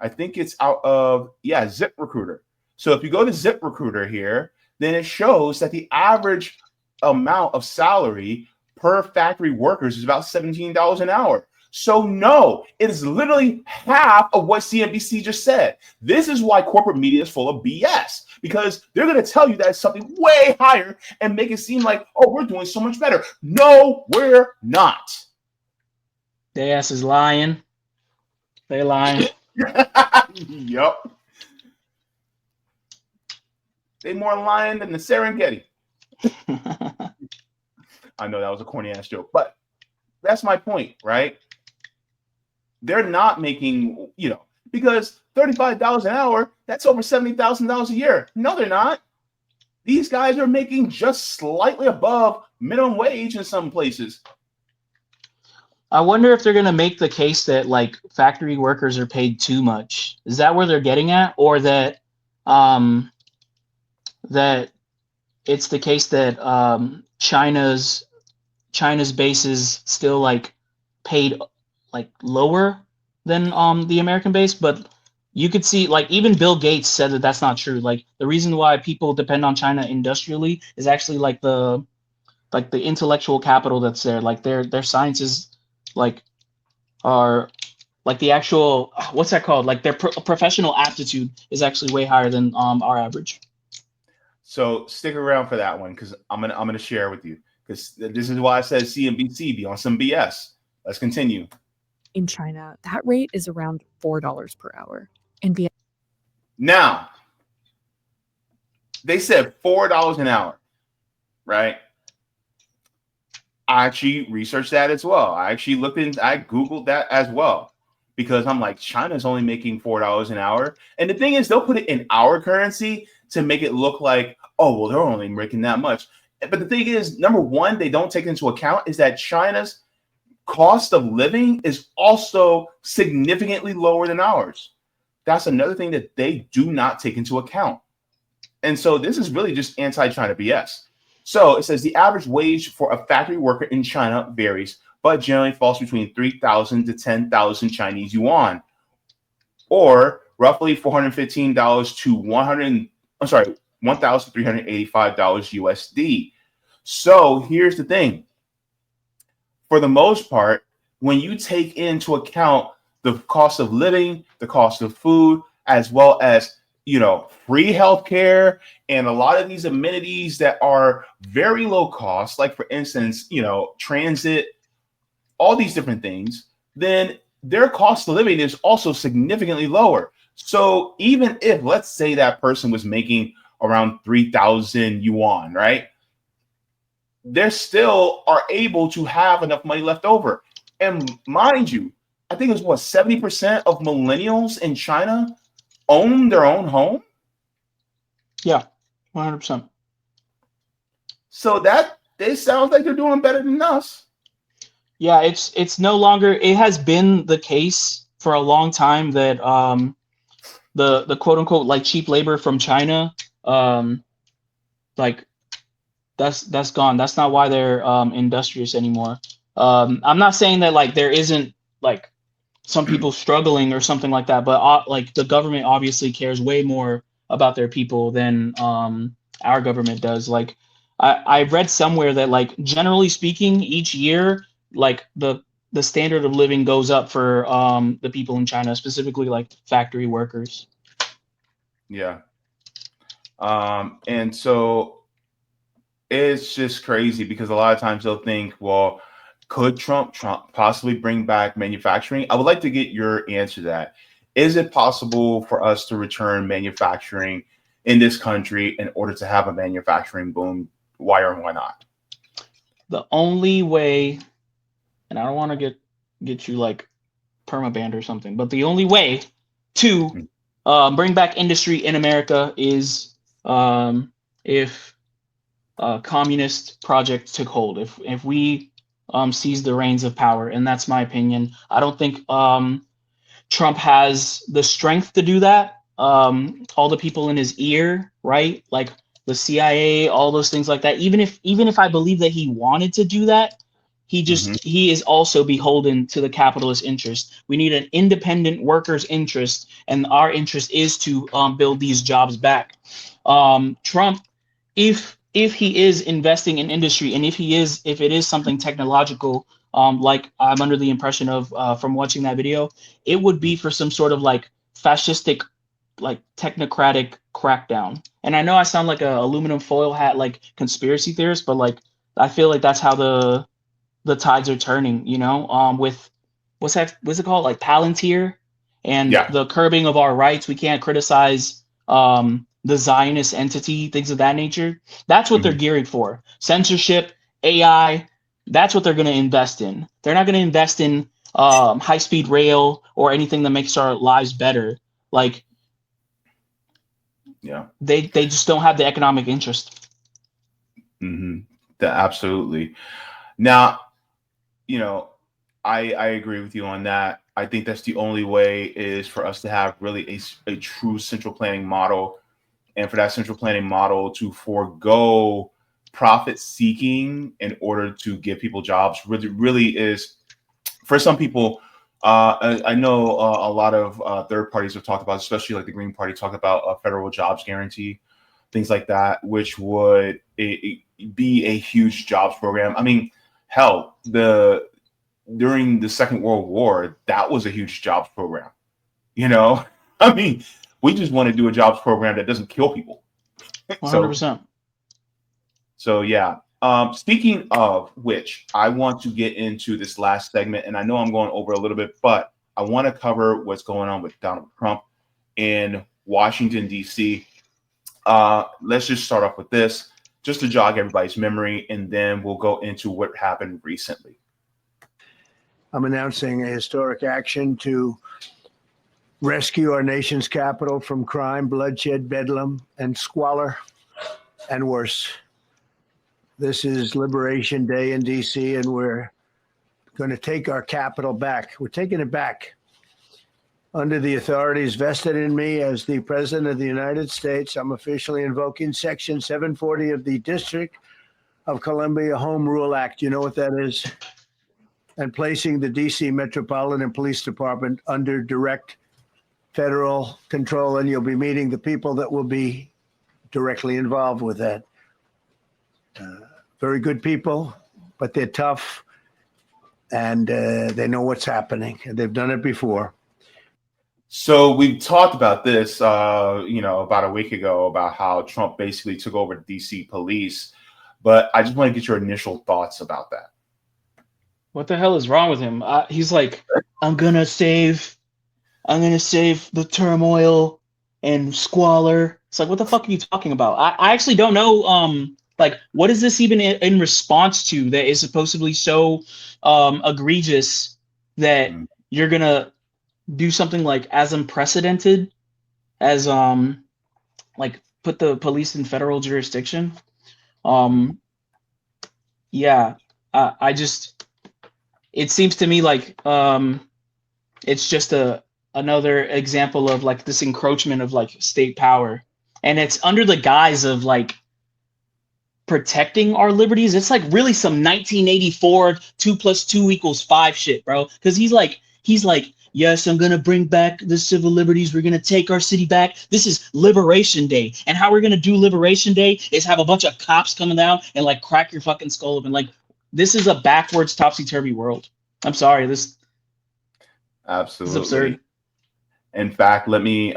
ZipRecruiter. So if you go to ZipRecruiter here, then it shows that the average amount of salary per factory workers is about $17 an hour. So no, it is literally half of what CNBC just said. This is why corporate media is full of BS, because they're going to tell you that it's something way higher and make it seem like, oh, we're doing so much better. No, we're not. Their ass is lying. They lying. Yup. They more lying than the Serengeti. I know that was a corny ass joke, but that's my point, right? They're not making, because $35 an hour, that's over $70,000 a year. No, they're not. These guys are making just slightly above minimum wage in some places. I wonder if they're gonna make the case that like factory workers are paid too much. Is that where they're getting at, or that um, that it's the case that China's bases still like paid like lower than the American base, but you could see like even Bill Gates said that that's not true. Like the reason why people depend on China industrially is actually like the intellectual capital that's there. Like their sciences like are like the actual what's that called? Like their professional aptitude is actually way higher than our average. So stick around for that one because I'm gonna share with you because this is why I said CNBC be on some BS. Let's continue. In China, that rate is around $4 per hour. In Vietnam, Now they said $4 an hour, right? I actually researched that as well. I Googled that as well because I'm like, China's only making $4 an hour. And the thing is, they'll put it in our currency to make it look like, oh, well, they're only making that much. But the thing is, number one, they don't take into account is that China's cost of living is also significantly lower than ours. That's another thing that they do not take into account. And so this is really just anti-China BS. So it says the average wage for a factory worker in China varies, but generally falls between 3,000 to 10,000 Chinese yuan, or roughly $415 to $1,385 USD. So here's the thing. For the most part, when you take into account the cost of living, the cost of food, as well as free healthcare and a lot of these amenities that are very low cost, like for instance, transit, all these different things, then their cost of living is also significantly lower. So even if, let's say that person was making around 3,000 yuan, right? They still are able to have enough money left over. And mind you, I think it was 70% of millennials in China own their own home. Yeah, 100%. So that it sounds like they're doing better than us. Yeah, it's no longer. It has been the case for a long time that the quote unquote like cheap labor from China like that's gone. That's not why they're industrious anymore. I'm not saying that like there isn't like some people struggling or something like that, but like the government obviously cares way more about their people than our government does. Like I read somewhere that like generally speaking, each year like the standard of living goes up for the people in China, specifically like factory workers. Yeah. And so it's just crazy because a lot of times they'll think, well, could Trump possibly bring back manufacturing? I would like to get your answer to that. Is it possible for us to return manufacturing in this country in order to have a manufacturing boom? Why or why not? The only way, and I don't want to get you like permabanned or something, but the only way to bring back industry in America is if a communist project took hold. If we seize the reins of power, and that's my opinion. I don't think Trump has the strength to do that. All the people in his ear, right? Like the CIA, all those things like that. Even if I believe that he wanted to do that, he is also beholden to the capitalist interest. We need an independent workers' interest, and our interest is to build these jobs back. Trump, if he is investing in industry, and if it is something technological, like I'm under the impression of from watching that video, it would be for some sort of like fascistic, like technocratic crackdown. And I know I sound like a aluminum foil hat, like conspiracy theorist, but like I feel like that's how the tides are turning, with what's it called? Like Palantir and the curbing of our rights. We can't criticize the Zionist entity, things of that nature. That's what they're gearing for. Censorship, AI, that's what they're going to invest in. They're not going to invest in high-speed rail or anything that makes our lives better. Like, they just don't have the economic interest. Absolutely. Now, I agree with you on that. I think that's the only way is for us to have really a true central planning model, and for that central planning model to forego profit seeking in order to give people jobs really is for some people. I know a lot of third parties have talked about, especially like the Green Party, talk about a federal jobs guarantee, things like that, which would be a huge jobs program. I mean, hell, during the Second World War, that was a huge jobs program. You know, I mean, we just want to do a jobs program that doesn't kill people. 100%. So yeah. Speaking of which, I want to get into this last segment, and I know I'm going over a little bit, but I want to cover what's going on with Donald Trump in Washington, D.C. Let's just start off with this, just to jog everybody's memory, and then we'll go into what happened recently. I'm announcing a historic action to rescue our nation's capital from crime, bloodshed, bedlam, and squalor, and worse. This is Liberation Day in D.C., and we're going to take our capital back. We're taking it back. Under the authorities vested in me as the President of the United States, I'm officially invoking Section 740 of the District of Columbia Home Rule Act. You know what that is? And placing the D.C. Metropolitan Police Department under direct federal control, and you'll be meeting the people that will be directly involved with that. Very good people, but they're tough, and they know what's happening, and they've done it before. So we talked about this, about a week ago, about how Trump basically took over the DC police. But I just want to get your initial thoughts about that. What the hell is wrong with him? He's like, I'm gonna save the turmoil and squalor. It's like, what the fuck are you talking about? I actually don't know. Like, what is this even in response to that is supposedly so egregious that you're gonna do something like as unprecedented as like put the police in federal jurisdiction? Yeah, I just, it seems to me like it's just another example of like this encroachment of like state power, and it's under the guise of like protecting our liberties. It's like really some 1984 2 + 2 = 5 shit, bro. Because he's like, yes, I'm gonna bring back the civil liberties. We're gonna take our city back. This is Liberation Day, and how we're gonna do Liberation Day is have a bunch of cops coming down and like crack your fucking skull open. Like, this is a backwards, topsy-turvy world. I'm sorry, this Absolutely. is absurd. In fact, let me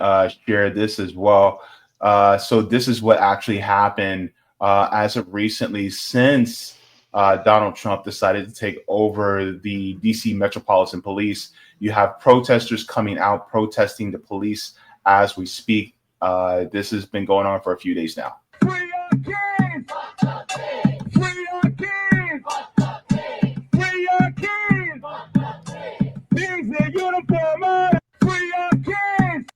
share this as well. So this is what actually happened as of recently, since Donald Trump decided to take over the DC Metropolitan Police. You have protesters coming out protesting the police as we speak. This has been going on for a few days now. Free our kids! Free our kids! Free our kids! These are uniform! Free our kids!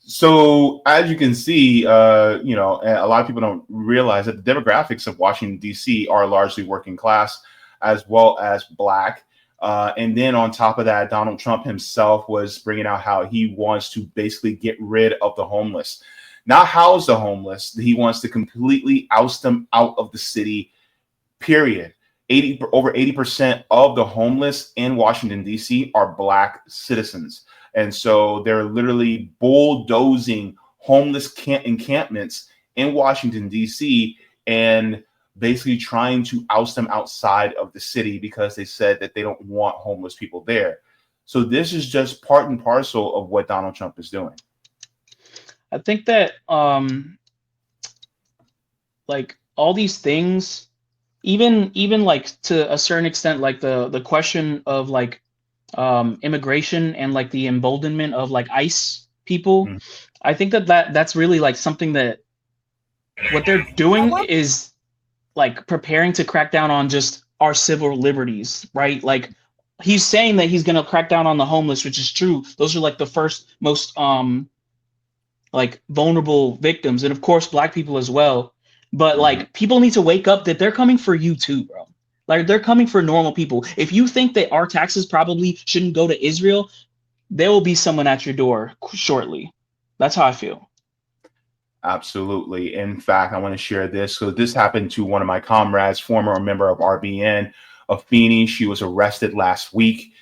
So as you can see, a lot of people don't realize that the demographics of Washington, D.C. are largely working class as well as Black. And then on top of that, Donald Trump himself was bringing out how he wants to basically get rid of the homeless. Not house the homeless. He wants to completely oust them out of the city, period. Over 80% of the homeless in Washington, D.C. are Black citizens. And so they're literally bulldozing homeless encampments in Washington, D.C., and basically trying to oust them outside of the city because they said that they don't want homeless people there. So this is just part and parcel of what Donald Trump is doing. I think that like all these things, even like to a certain extent, like the question of like immigration and like the emboldenment of like ICE people, I think that's really like something that what they're doing is like preparing to crack down on just our civil liberties, right? Like, he's saying that he's going to crack down on the homeless, which is true. Those are like the first most like vulnerable victims, and of course Black people as well. But like, people need to wake up that they're coming for you too, bro. Like they're coming for normal people. If you think that our taxes probably shouldn't go to Israel, there will be someone at your door shortly. That's how I feel. Absolutely. In fact, I want to share this. So this happened to one of my comrades, former member of RBN, Afeni. She was arrested last week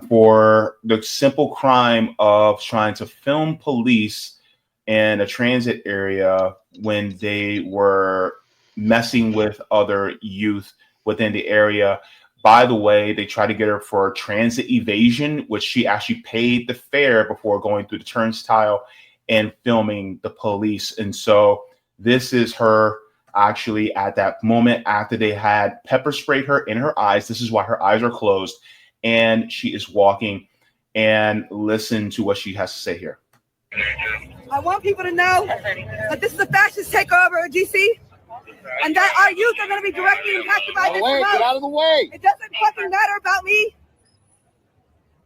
for the simple crime of trying to film police in a transit area when they were messing with other youth within the area. By the way, they tried to get her for transit evasion, which she actually paid the fare before going through the turnstile and filming the police. And so this is her actually at that moment after they had pepper sprayed her in her eyes. This is why her eyes are closed. And she is walking, and listen to what she has to say here. I want people to know that this is a fascist takeover of DC, and that our youth are going to be directly impacted by this. Get out of the way. It doesn't fucking matter about me.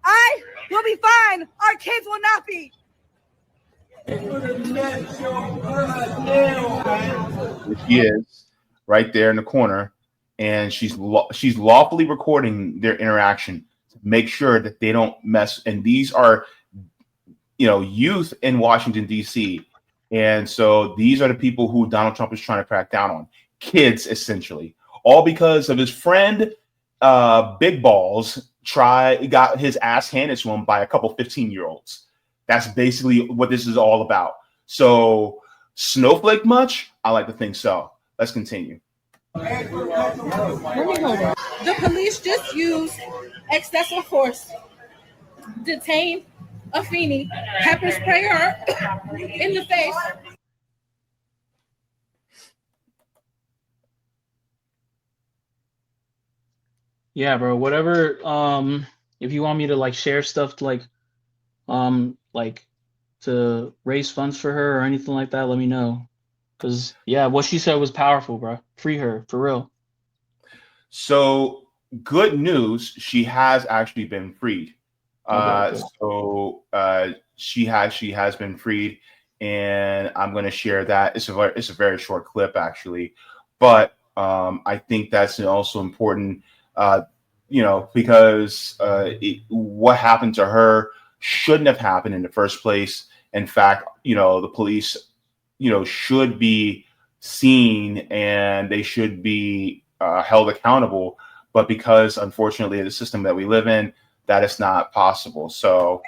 I will be fine. Our kids will not be. She is right there in the corner, and she's lawfully recording their interaction to make sure that they don't mess. And these are, youth in Washington D.C. And so these are the people who Donald Trump is trying to crack down on, kids essentially, all because of his friend Big Balls got his ass handed to him by a couple 15-year-olds. That's basically what this is all about. So, snowflake much? I like to think so. Let's continue. The police just used excessive force, detained Afeni, pepper spray her in the face. Yeah, bro. Whatever. If you want me to like share stuff to like to raise funds for her or anything like that, let me know. Cause yeah, what she said was powerful, bro. Free her for real. So good news, she has actually been freed. Okay, cool. So she has been freed, and I'm going to share that. It's a very short clip actually, but I think that's also important. Because what happened to her shouldn't have happened in the first place. In fact, the police, should be seen and they should be held accountable. But because, unfortunately, the system that we live in, that is not possible. So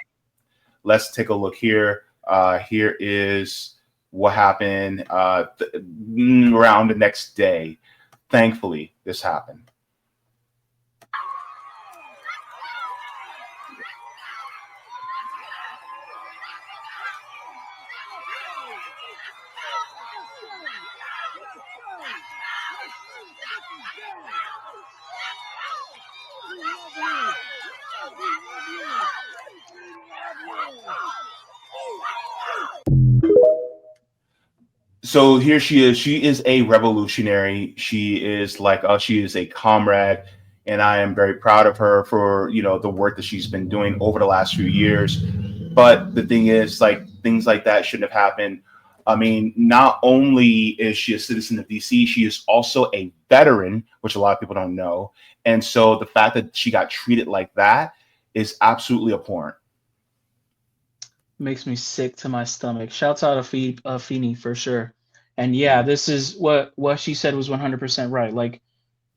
let's take a look here. Here is what happened around the next day. Thankfully, this happened. So here she is. She is a revolutionary. She is like us. She is a comrade, and I am very proud of her for the work that she's been doing over the last few years. But the thing is, like, things like that shouldn't have happened. I mean, not only is she a citizen of DC, she is also a veteran, which a lot of people don't know. And so the fact that she got treated like that is absolutely abhorrent. Makes me sick to my stomach. Shouts out to Afeni for sure. And yeah, this is what she said was 100% right. Like,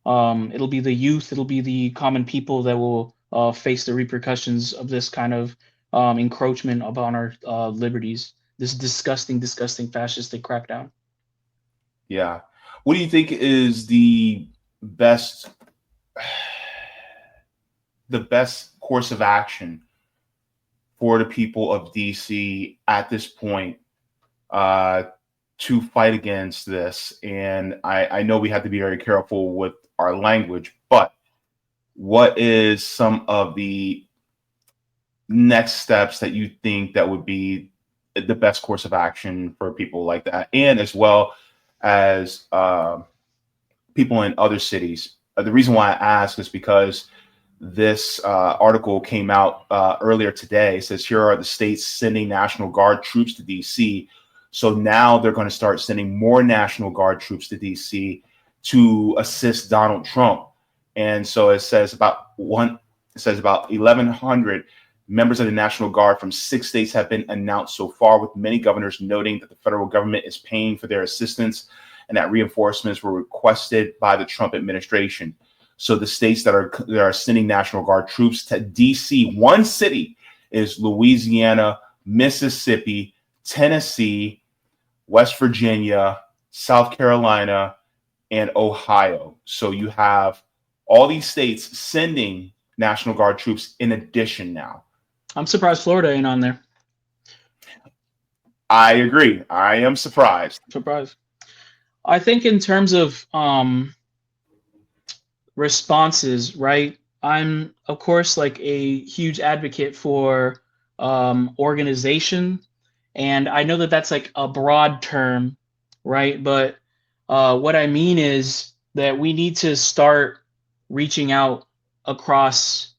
it'll be the youth, it'll be the common people that will face the repercussions of this kind of encroachment upon our liberties. This disgusting, disgusting fascistic crackdown. Yeah. What do you think is the best course of action for the people of DC at this point to fight against this? And I know we have to be very careful with our language, but what is some of the next steps that you think that would be the best course of action for people like that, and as well as people in other cities? The reason why I ask is because this article came out earlier today. It says here are the states sending National Guard troops to DC. So now they're going to start sending more National Guard troops to DC to assist Donald Trump. And so it says about 1,100 members of the National Guard from 6 states have been announced so far, with many governors noting that the federal government is paying for their assistance and that reinforcements were requested by the Trump administration. So the states that are sending National Guard troops to D.C., one city is Louisiana, Mississippi, Tennessee, West Virginia, South Carolina, and Ohio. So you have all these states sending National Guard troops in addition now. I'm surprised Florida ain't on there. I agree. I am surprised. I think in terms of responses, right? I'm, of course, like a huge advocate for organization. And I know that that's like a broad term, right? But what I mean is that we need to start reaching out across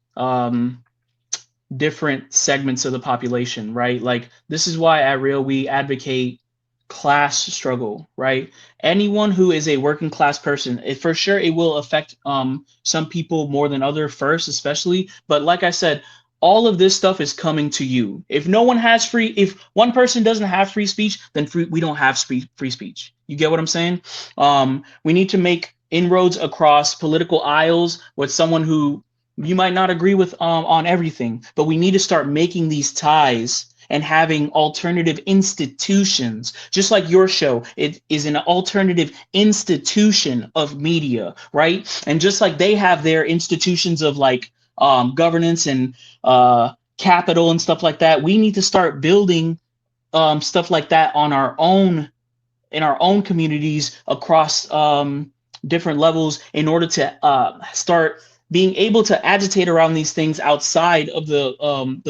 different segments of the population, right? Like this is why at R.E.A.L we advocate class struggle, right? Anyone who is a working class person, for sure it will affect some people more than other first, especially. But like I said, all of this stuff is coming to you. If one person doesn't have free speech, then we don't have free speech. You get what I'm saying? We need to make inroads across political aisles with someone who you might not agree with on everything, but we need to start making these ties and having alternative institutions, just like your show. It is an alternative institution of media, right? And just like they have their institutions of like governance and capital and stuff like that, we need to start building stuff like that on our own, in our own communities across different levels, in order to start being able to agitate around these things outside of the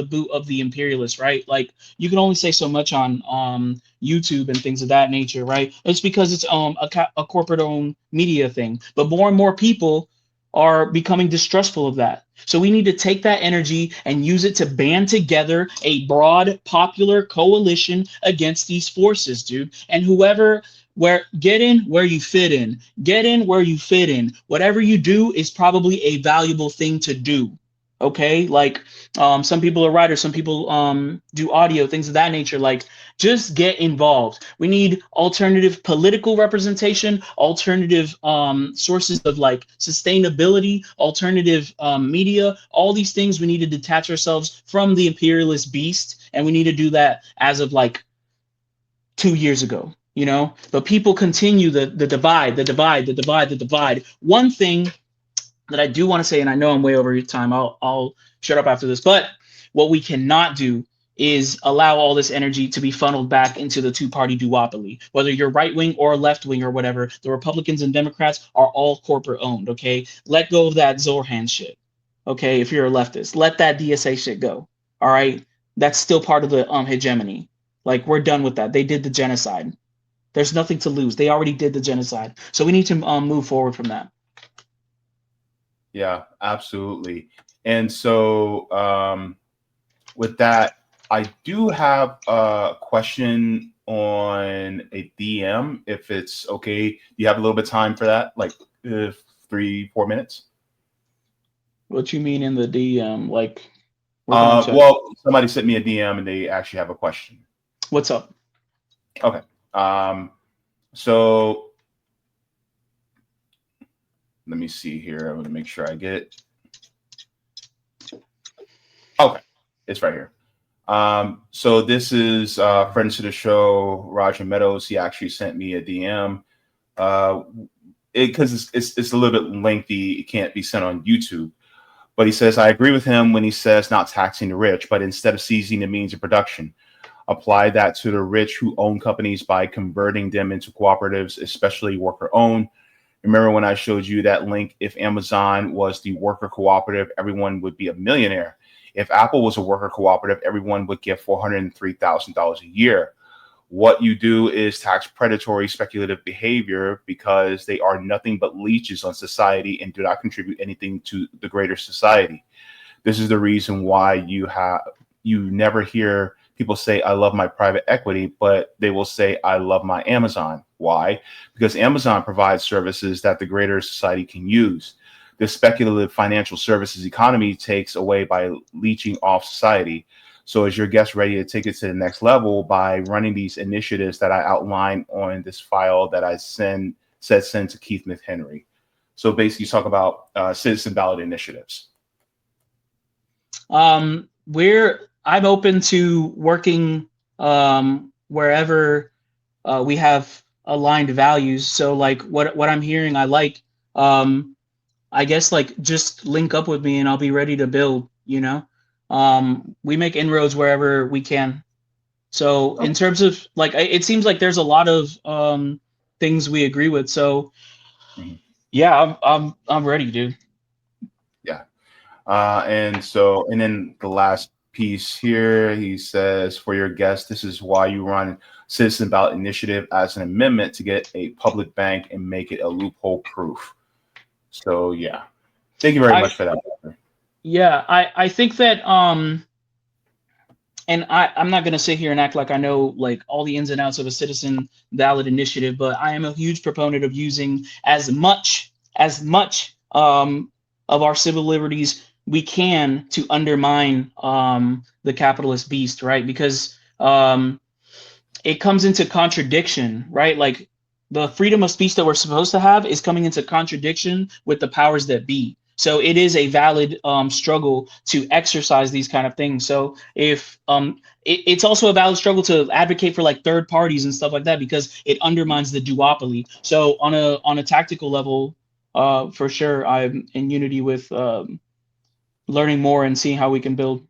boot of the imperialists, right? Like you can only say so much on YouTube and things of that nature, right? It's because it's a corporate-owned media thing, but more and more people are becoming distrustful of that. So we need to take that energy and use it to band together a broad popular coalition against these forces, dude. And get in where you fit in. Get in where you fit in. Whatever you do is probably a valuable thing to do. Okay, like some people are writers, some people do audio, things of that nature. Like, just get involved. We need alternative political representation, alternative sources of like sustainability, alternative media, all these things. We need to detach ourselves from the imperialist beast, and we need to do that as of like 2 years ago. You know, but people continue the divide. One thing that I do want to say, and I know I'm way over your time, I'll shut up after this, but what we cannot do is allow all this energy to be funneled back into the two-party duopoly. Whether you're right-wing or left-wing or whatever, the Republicans and Democrats are all corporate-owned, okay? Let go of that Zorhan shit, okay? If you're a leftist, let that DSA shit go, all right? That's still part of the hegemony. Like, we're done with that. They did the genocide. There's nothing to lose. They already did the genocide. So we need to move forward from that. Yeah, absolutely. And so with that, I do have a question on a DM, if it's okay. Do you have a little bit of time for that? Like 3-4 minutes? What you mean in the DM? Like, well, somebody sent me a DM and they actually have a question. What's up? Okay. So let me see here. I want to make sure I get it. Okay, it's right here. So this is friends to the show, Roger Meadows. He actually sent me a DM because it's a little bit lengthy. It can't be sent on YouTube. But he says, I agree with him when he says not taxing the rich, but instead of seizing the means of production, apply that to the rich who own companies by converting them into cooperatives, especially worker-owned. Remember when I showed you that link? If Amazon was the worker cooperative, everyone would be a millionaire. If Apple was a worker cooperative, everyone would get $403,000 a year. What you do is tax predatory speculative behavior because they are nothing but leeches on society and do not contribute anything to the greater society. This is the reason why you never hear people say, I love my private equity, but they will say, I love my Amazon. Why? Because Amazon provides services that the greater society can use. the speculative financial services economy takes away by leeching off society. So is your guest ready to take it to the next level by running these initiatives that I outlined on this file that I send to Keith McHenry? So basically talk about citizen ballot initiatives. I'm open to working wherever we have aligned values. So like what I'm hearing, I like, I guess like just link up with me and I'll be ready to build, you know. We make inroads wherever we can. So in terms of like, it seems like there's a lot of things we agree with. So yeah, I'm ready, dude. Yeah. And then the last piece here, he says, for your guest, this is why you run citizen ballot initiative as an amendment to get a public bank and make it a loophole proof. So yeah, thank you very much for that. Yeah, I think that and I'm not gonna sit here and act like I know like all the ins and outs of a citizen ballot initiative, but I am a huge proponent of using as much of our civil liberties we can to undermine the capitalist beast, right? Because it comes into contradiction, right? Like the freedom of speech that we're supposed to have is coming into contradiction with the powers that be. So it is a valid struggle to exercise these kind of things. So if it's also a valid struggle to advocate for like third parties and stuff like that, because it undermines the duopoly. So on a tactical level, for sure, I'm in unity with learning more and seeing how we can build.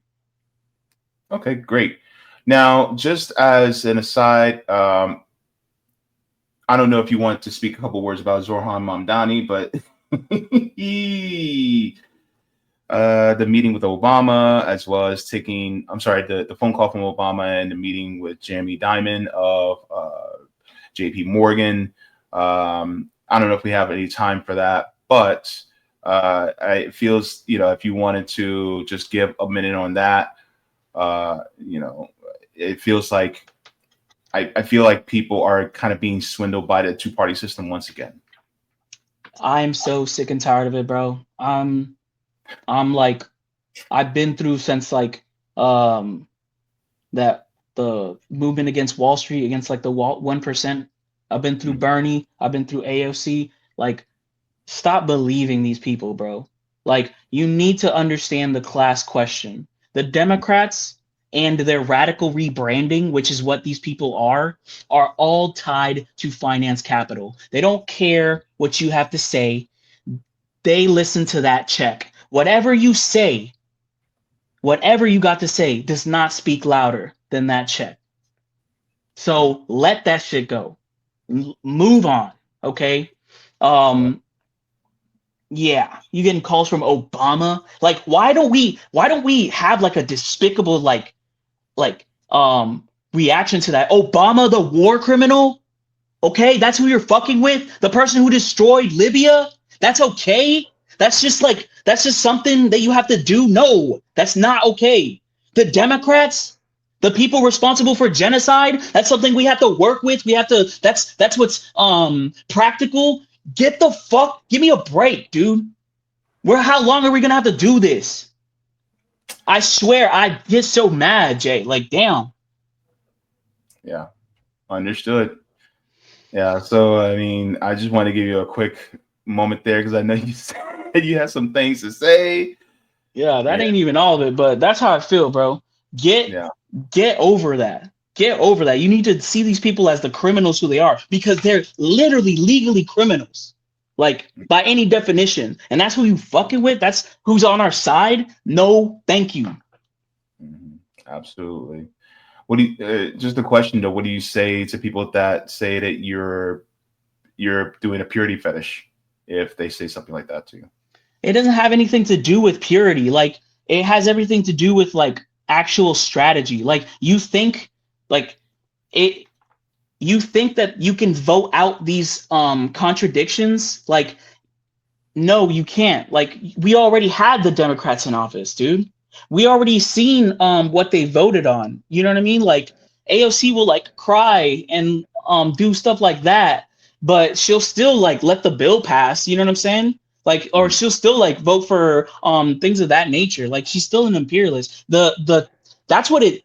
Okay, great. Now, just as an aside, I don't know if you want to speak a couple words about Zoran Mamdani, but the meeting with Obama, as well as the phone call from Obama and the meeting with Jamie Dimon of JP Morgan. I don't know if we have any time for that, but it feels, if you wanted to just give a minute on that, it feels like I feel like people are kind of being swindled by the two-party system once again. I'm so sick and tired of it, bro. I'm like, I've been through since like that the movement against Wall Street, against like the 1%. I've been through Bernie. I've been through AOC. Like, stop believing these people, bro. Like, you need to understand the class question. The Democrats and their radical rebranding, which is what these people are all tied to finance capital. They don't care what you have to say. They listen to that check. Whatever you say, whatever you got to say does not speak louder than that check. So let that shit go. Move on, okay? Yeah, you getting calls from Obama. Like, why don't we have like a despicable reaction to that? Obama, the war criminal? Okay, that's who you're fucking with? The person who destroyed Libya? That's okay? That's just something that you have to do? No, that's not okay. The Democrats, the people responsible for genocide, that's something we have to work with. We have to, that's what's practical. Get the fuck, give me a break, dude. How long are we gonna have to do this? I swear, I get so mad, Jay. Like, damn. Yeah, understood. Yeah, so I mean, I just want to give you a quick moment there because I know you said you had some things to say. Yeah, that ain't even all of it, but that's how I feel, bro. Get over that. Get over that. You need to see these people as the criminals who they are, because they're literally legally criminals, like by any definition. And that's who you fucking with. That's who's on our side. No, thank you. Absolutely. What do you, just a question though, what do you say to people that say that you're doing a purity fetish if they say something like that to you? It doesn't have anything to do with purity. Like, it has everything to do with like actual strategy. Like, you think that you can vote out these contradictions. Like, no, you can't. Like, we already had the Democrats in office, dude. We already seen what they voted on. You know what I mean? Like, AOC will like cry and do stuff like that, but she'll still like let the bill pass. You know what I'm saying? Like, or she'll still like vote for things of that nature. Like, she's still an imperialist. That's what it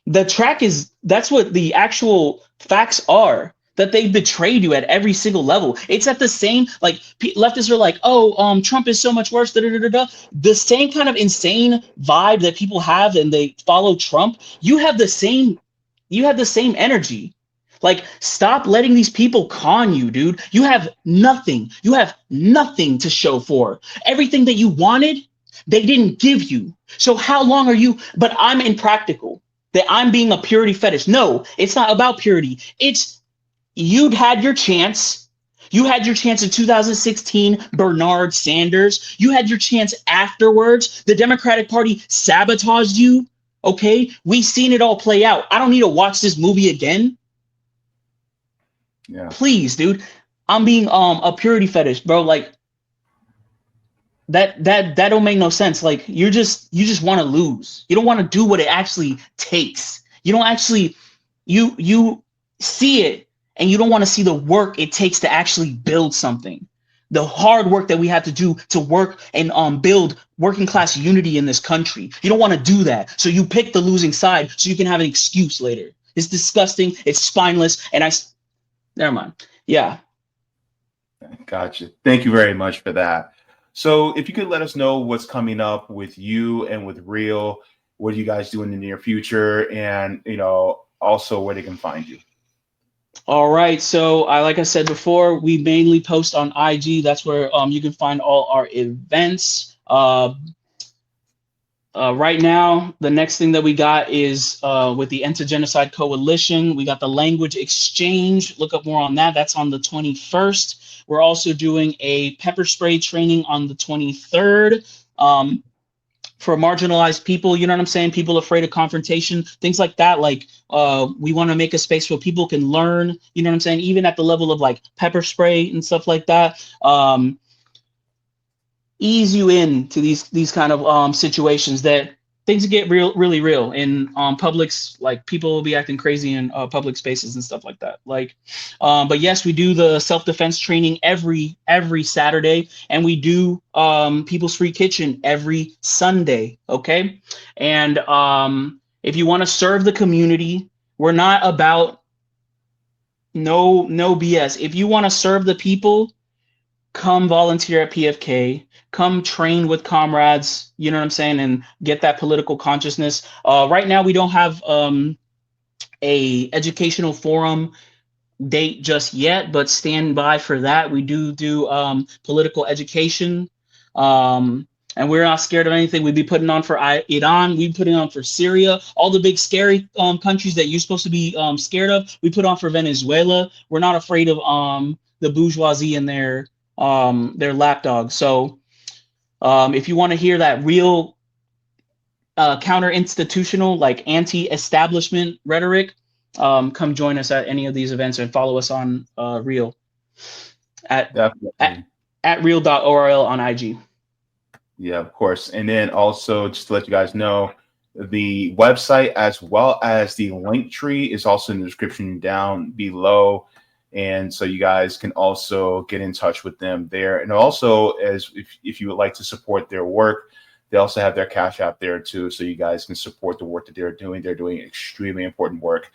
the track is. That's what the actual facts are, that they betrayed you at every single level. It's at the same, like, leftists are like, oh, Trump is so much worse, da, da, da, da, da. The same kind of insane vibe that people have and they follow Trump. You have the same energy. Like, stop letting these people con you, dude. You have nothing to show for. Everything that you wanted, they didn't give you. So how long are you, but I'm impractical, that I'm being a purity fetish. No, it's not about purity. It's, you'd had your chance. You had your chance in 2016, Bernard Sanders. You had your chance afterwards. The Democratic Party sabotaged you. Okay, we've seen it all play out. I don't need to watch this movie again. Yeah. Please, dude. I'm being a purity fetish, bro. Like, that don't make no sense. Like, you just want to lose. You don't want to do what it actually takes. You don't actually, you see it, and you don't want to see the work it takes to actually build something. The hard work that we have to do to work and build working class unity in this country. You don't want to do that. So you pick the losing side so you can have an excuse later. It's disgusting. It's spineless. And never mind. Yeah. Gotcha. Thank you very much for that. So if you could let us know what's coming up with you and with R.E.A.L, what do you guys do in the near future, and also where they can find you. All right. So like I said before, we mainly post on IG. That's where you can find all our events. Right now, the next thing that we got is with the Anti-Genocide Coalition. We got the language exchange. Look up more on that. That's on the 21st. We're also doing a pepper spray training on the 23rd for marginalized people. You know what I'm saying? People afraid of confrontation, things like that. Like, we want to make a space where people can learn, you know what I'm saying? Even at the level of like pepper spray and stuff like that. Ease you into these kind of situations that things get really real in publics. Like, people will be acting crazy in public spaces and stuff like that. Like, but yes, we do the self-defense training every Saturday, and we do People's Free Kitchen every Sunday. Okay, and if you want to serve the community, we're not about no BS. If you want to serve the people, come volunteer at PFK, come train with comrades, you know what I'm saying, and get that political consciousness. Right now, we don't have a educational forum date just yet, but stand by for that. We do political education, and we're not scared of anything. We'd be putting on for Iran, we'd be putting on for Syria, all the big scary countries that you're supposed to be scared of. We put on for Venezuela. We're not afraid of the bourgeoisie and their lapdog. So if you want to hear that real counter-institutional, like anti-establishment rhetoric, come join us at any of these events and follow us on R.E.A.L at R.E.A.L.orl on IG. Yeah, of course. And then also, just to let you guys know, the website as well as the link tree is also in the description down below. And so you guys can also get in touch with them there. And also, as if you would like to support their work, they also have their Cash App there too. So you guys can support the work that they're doing. They're doing extremely important work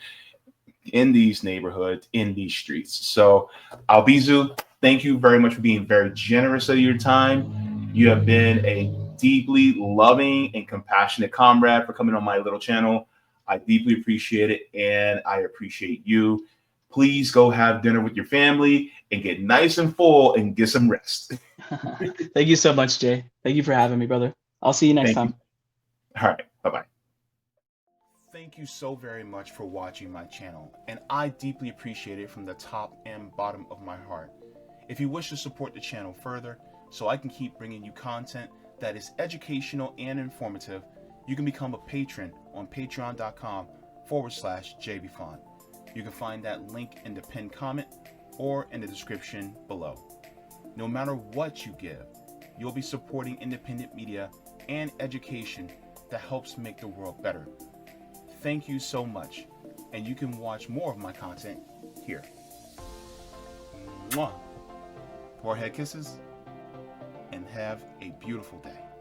in these neighborhoods, in these streets. So Albizu, thank you very much for being very generous of your time. You have been a deeply loving and compassionate comrade for coming on my little channel. I deeply appreciate it, and I appreciate you. Please go have dinner with your family and get nice and full and get some rest. Thank you so much, Jay. Thank you for having me, brother. I'll see you next time. All right. Bye-bye. Thank you so very much for watching my channel, and I deeply appreciate it from the top and bottom of my heart. If you wish to support the channel further so I can keep bringing you content that is educational and informative, you can become a patron on patreon.com/Jaybefaunt. You can find that link in the pinned comment or in the description below. No matter what you give, you'll be supporting independent media and education that helps make the world better. Thank you so much, and you can watch more of my content here. Mwah. Forehead kisses. have a beautiful day.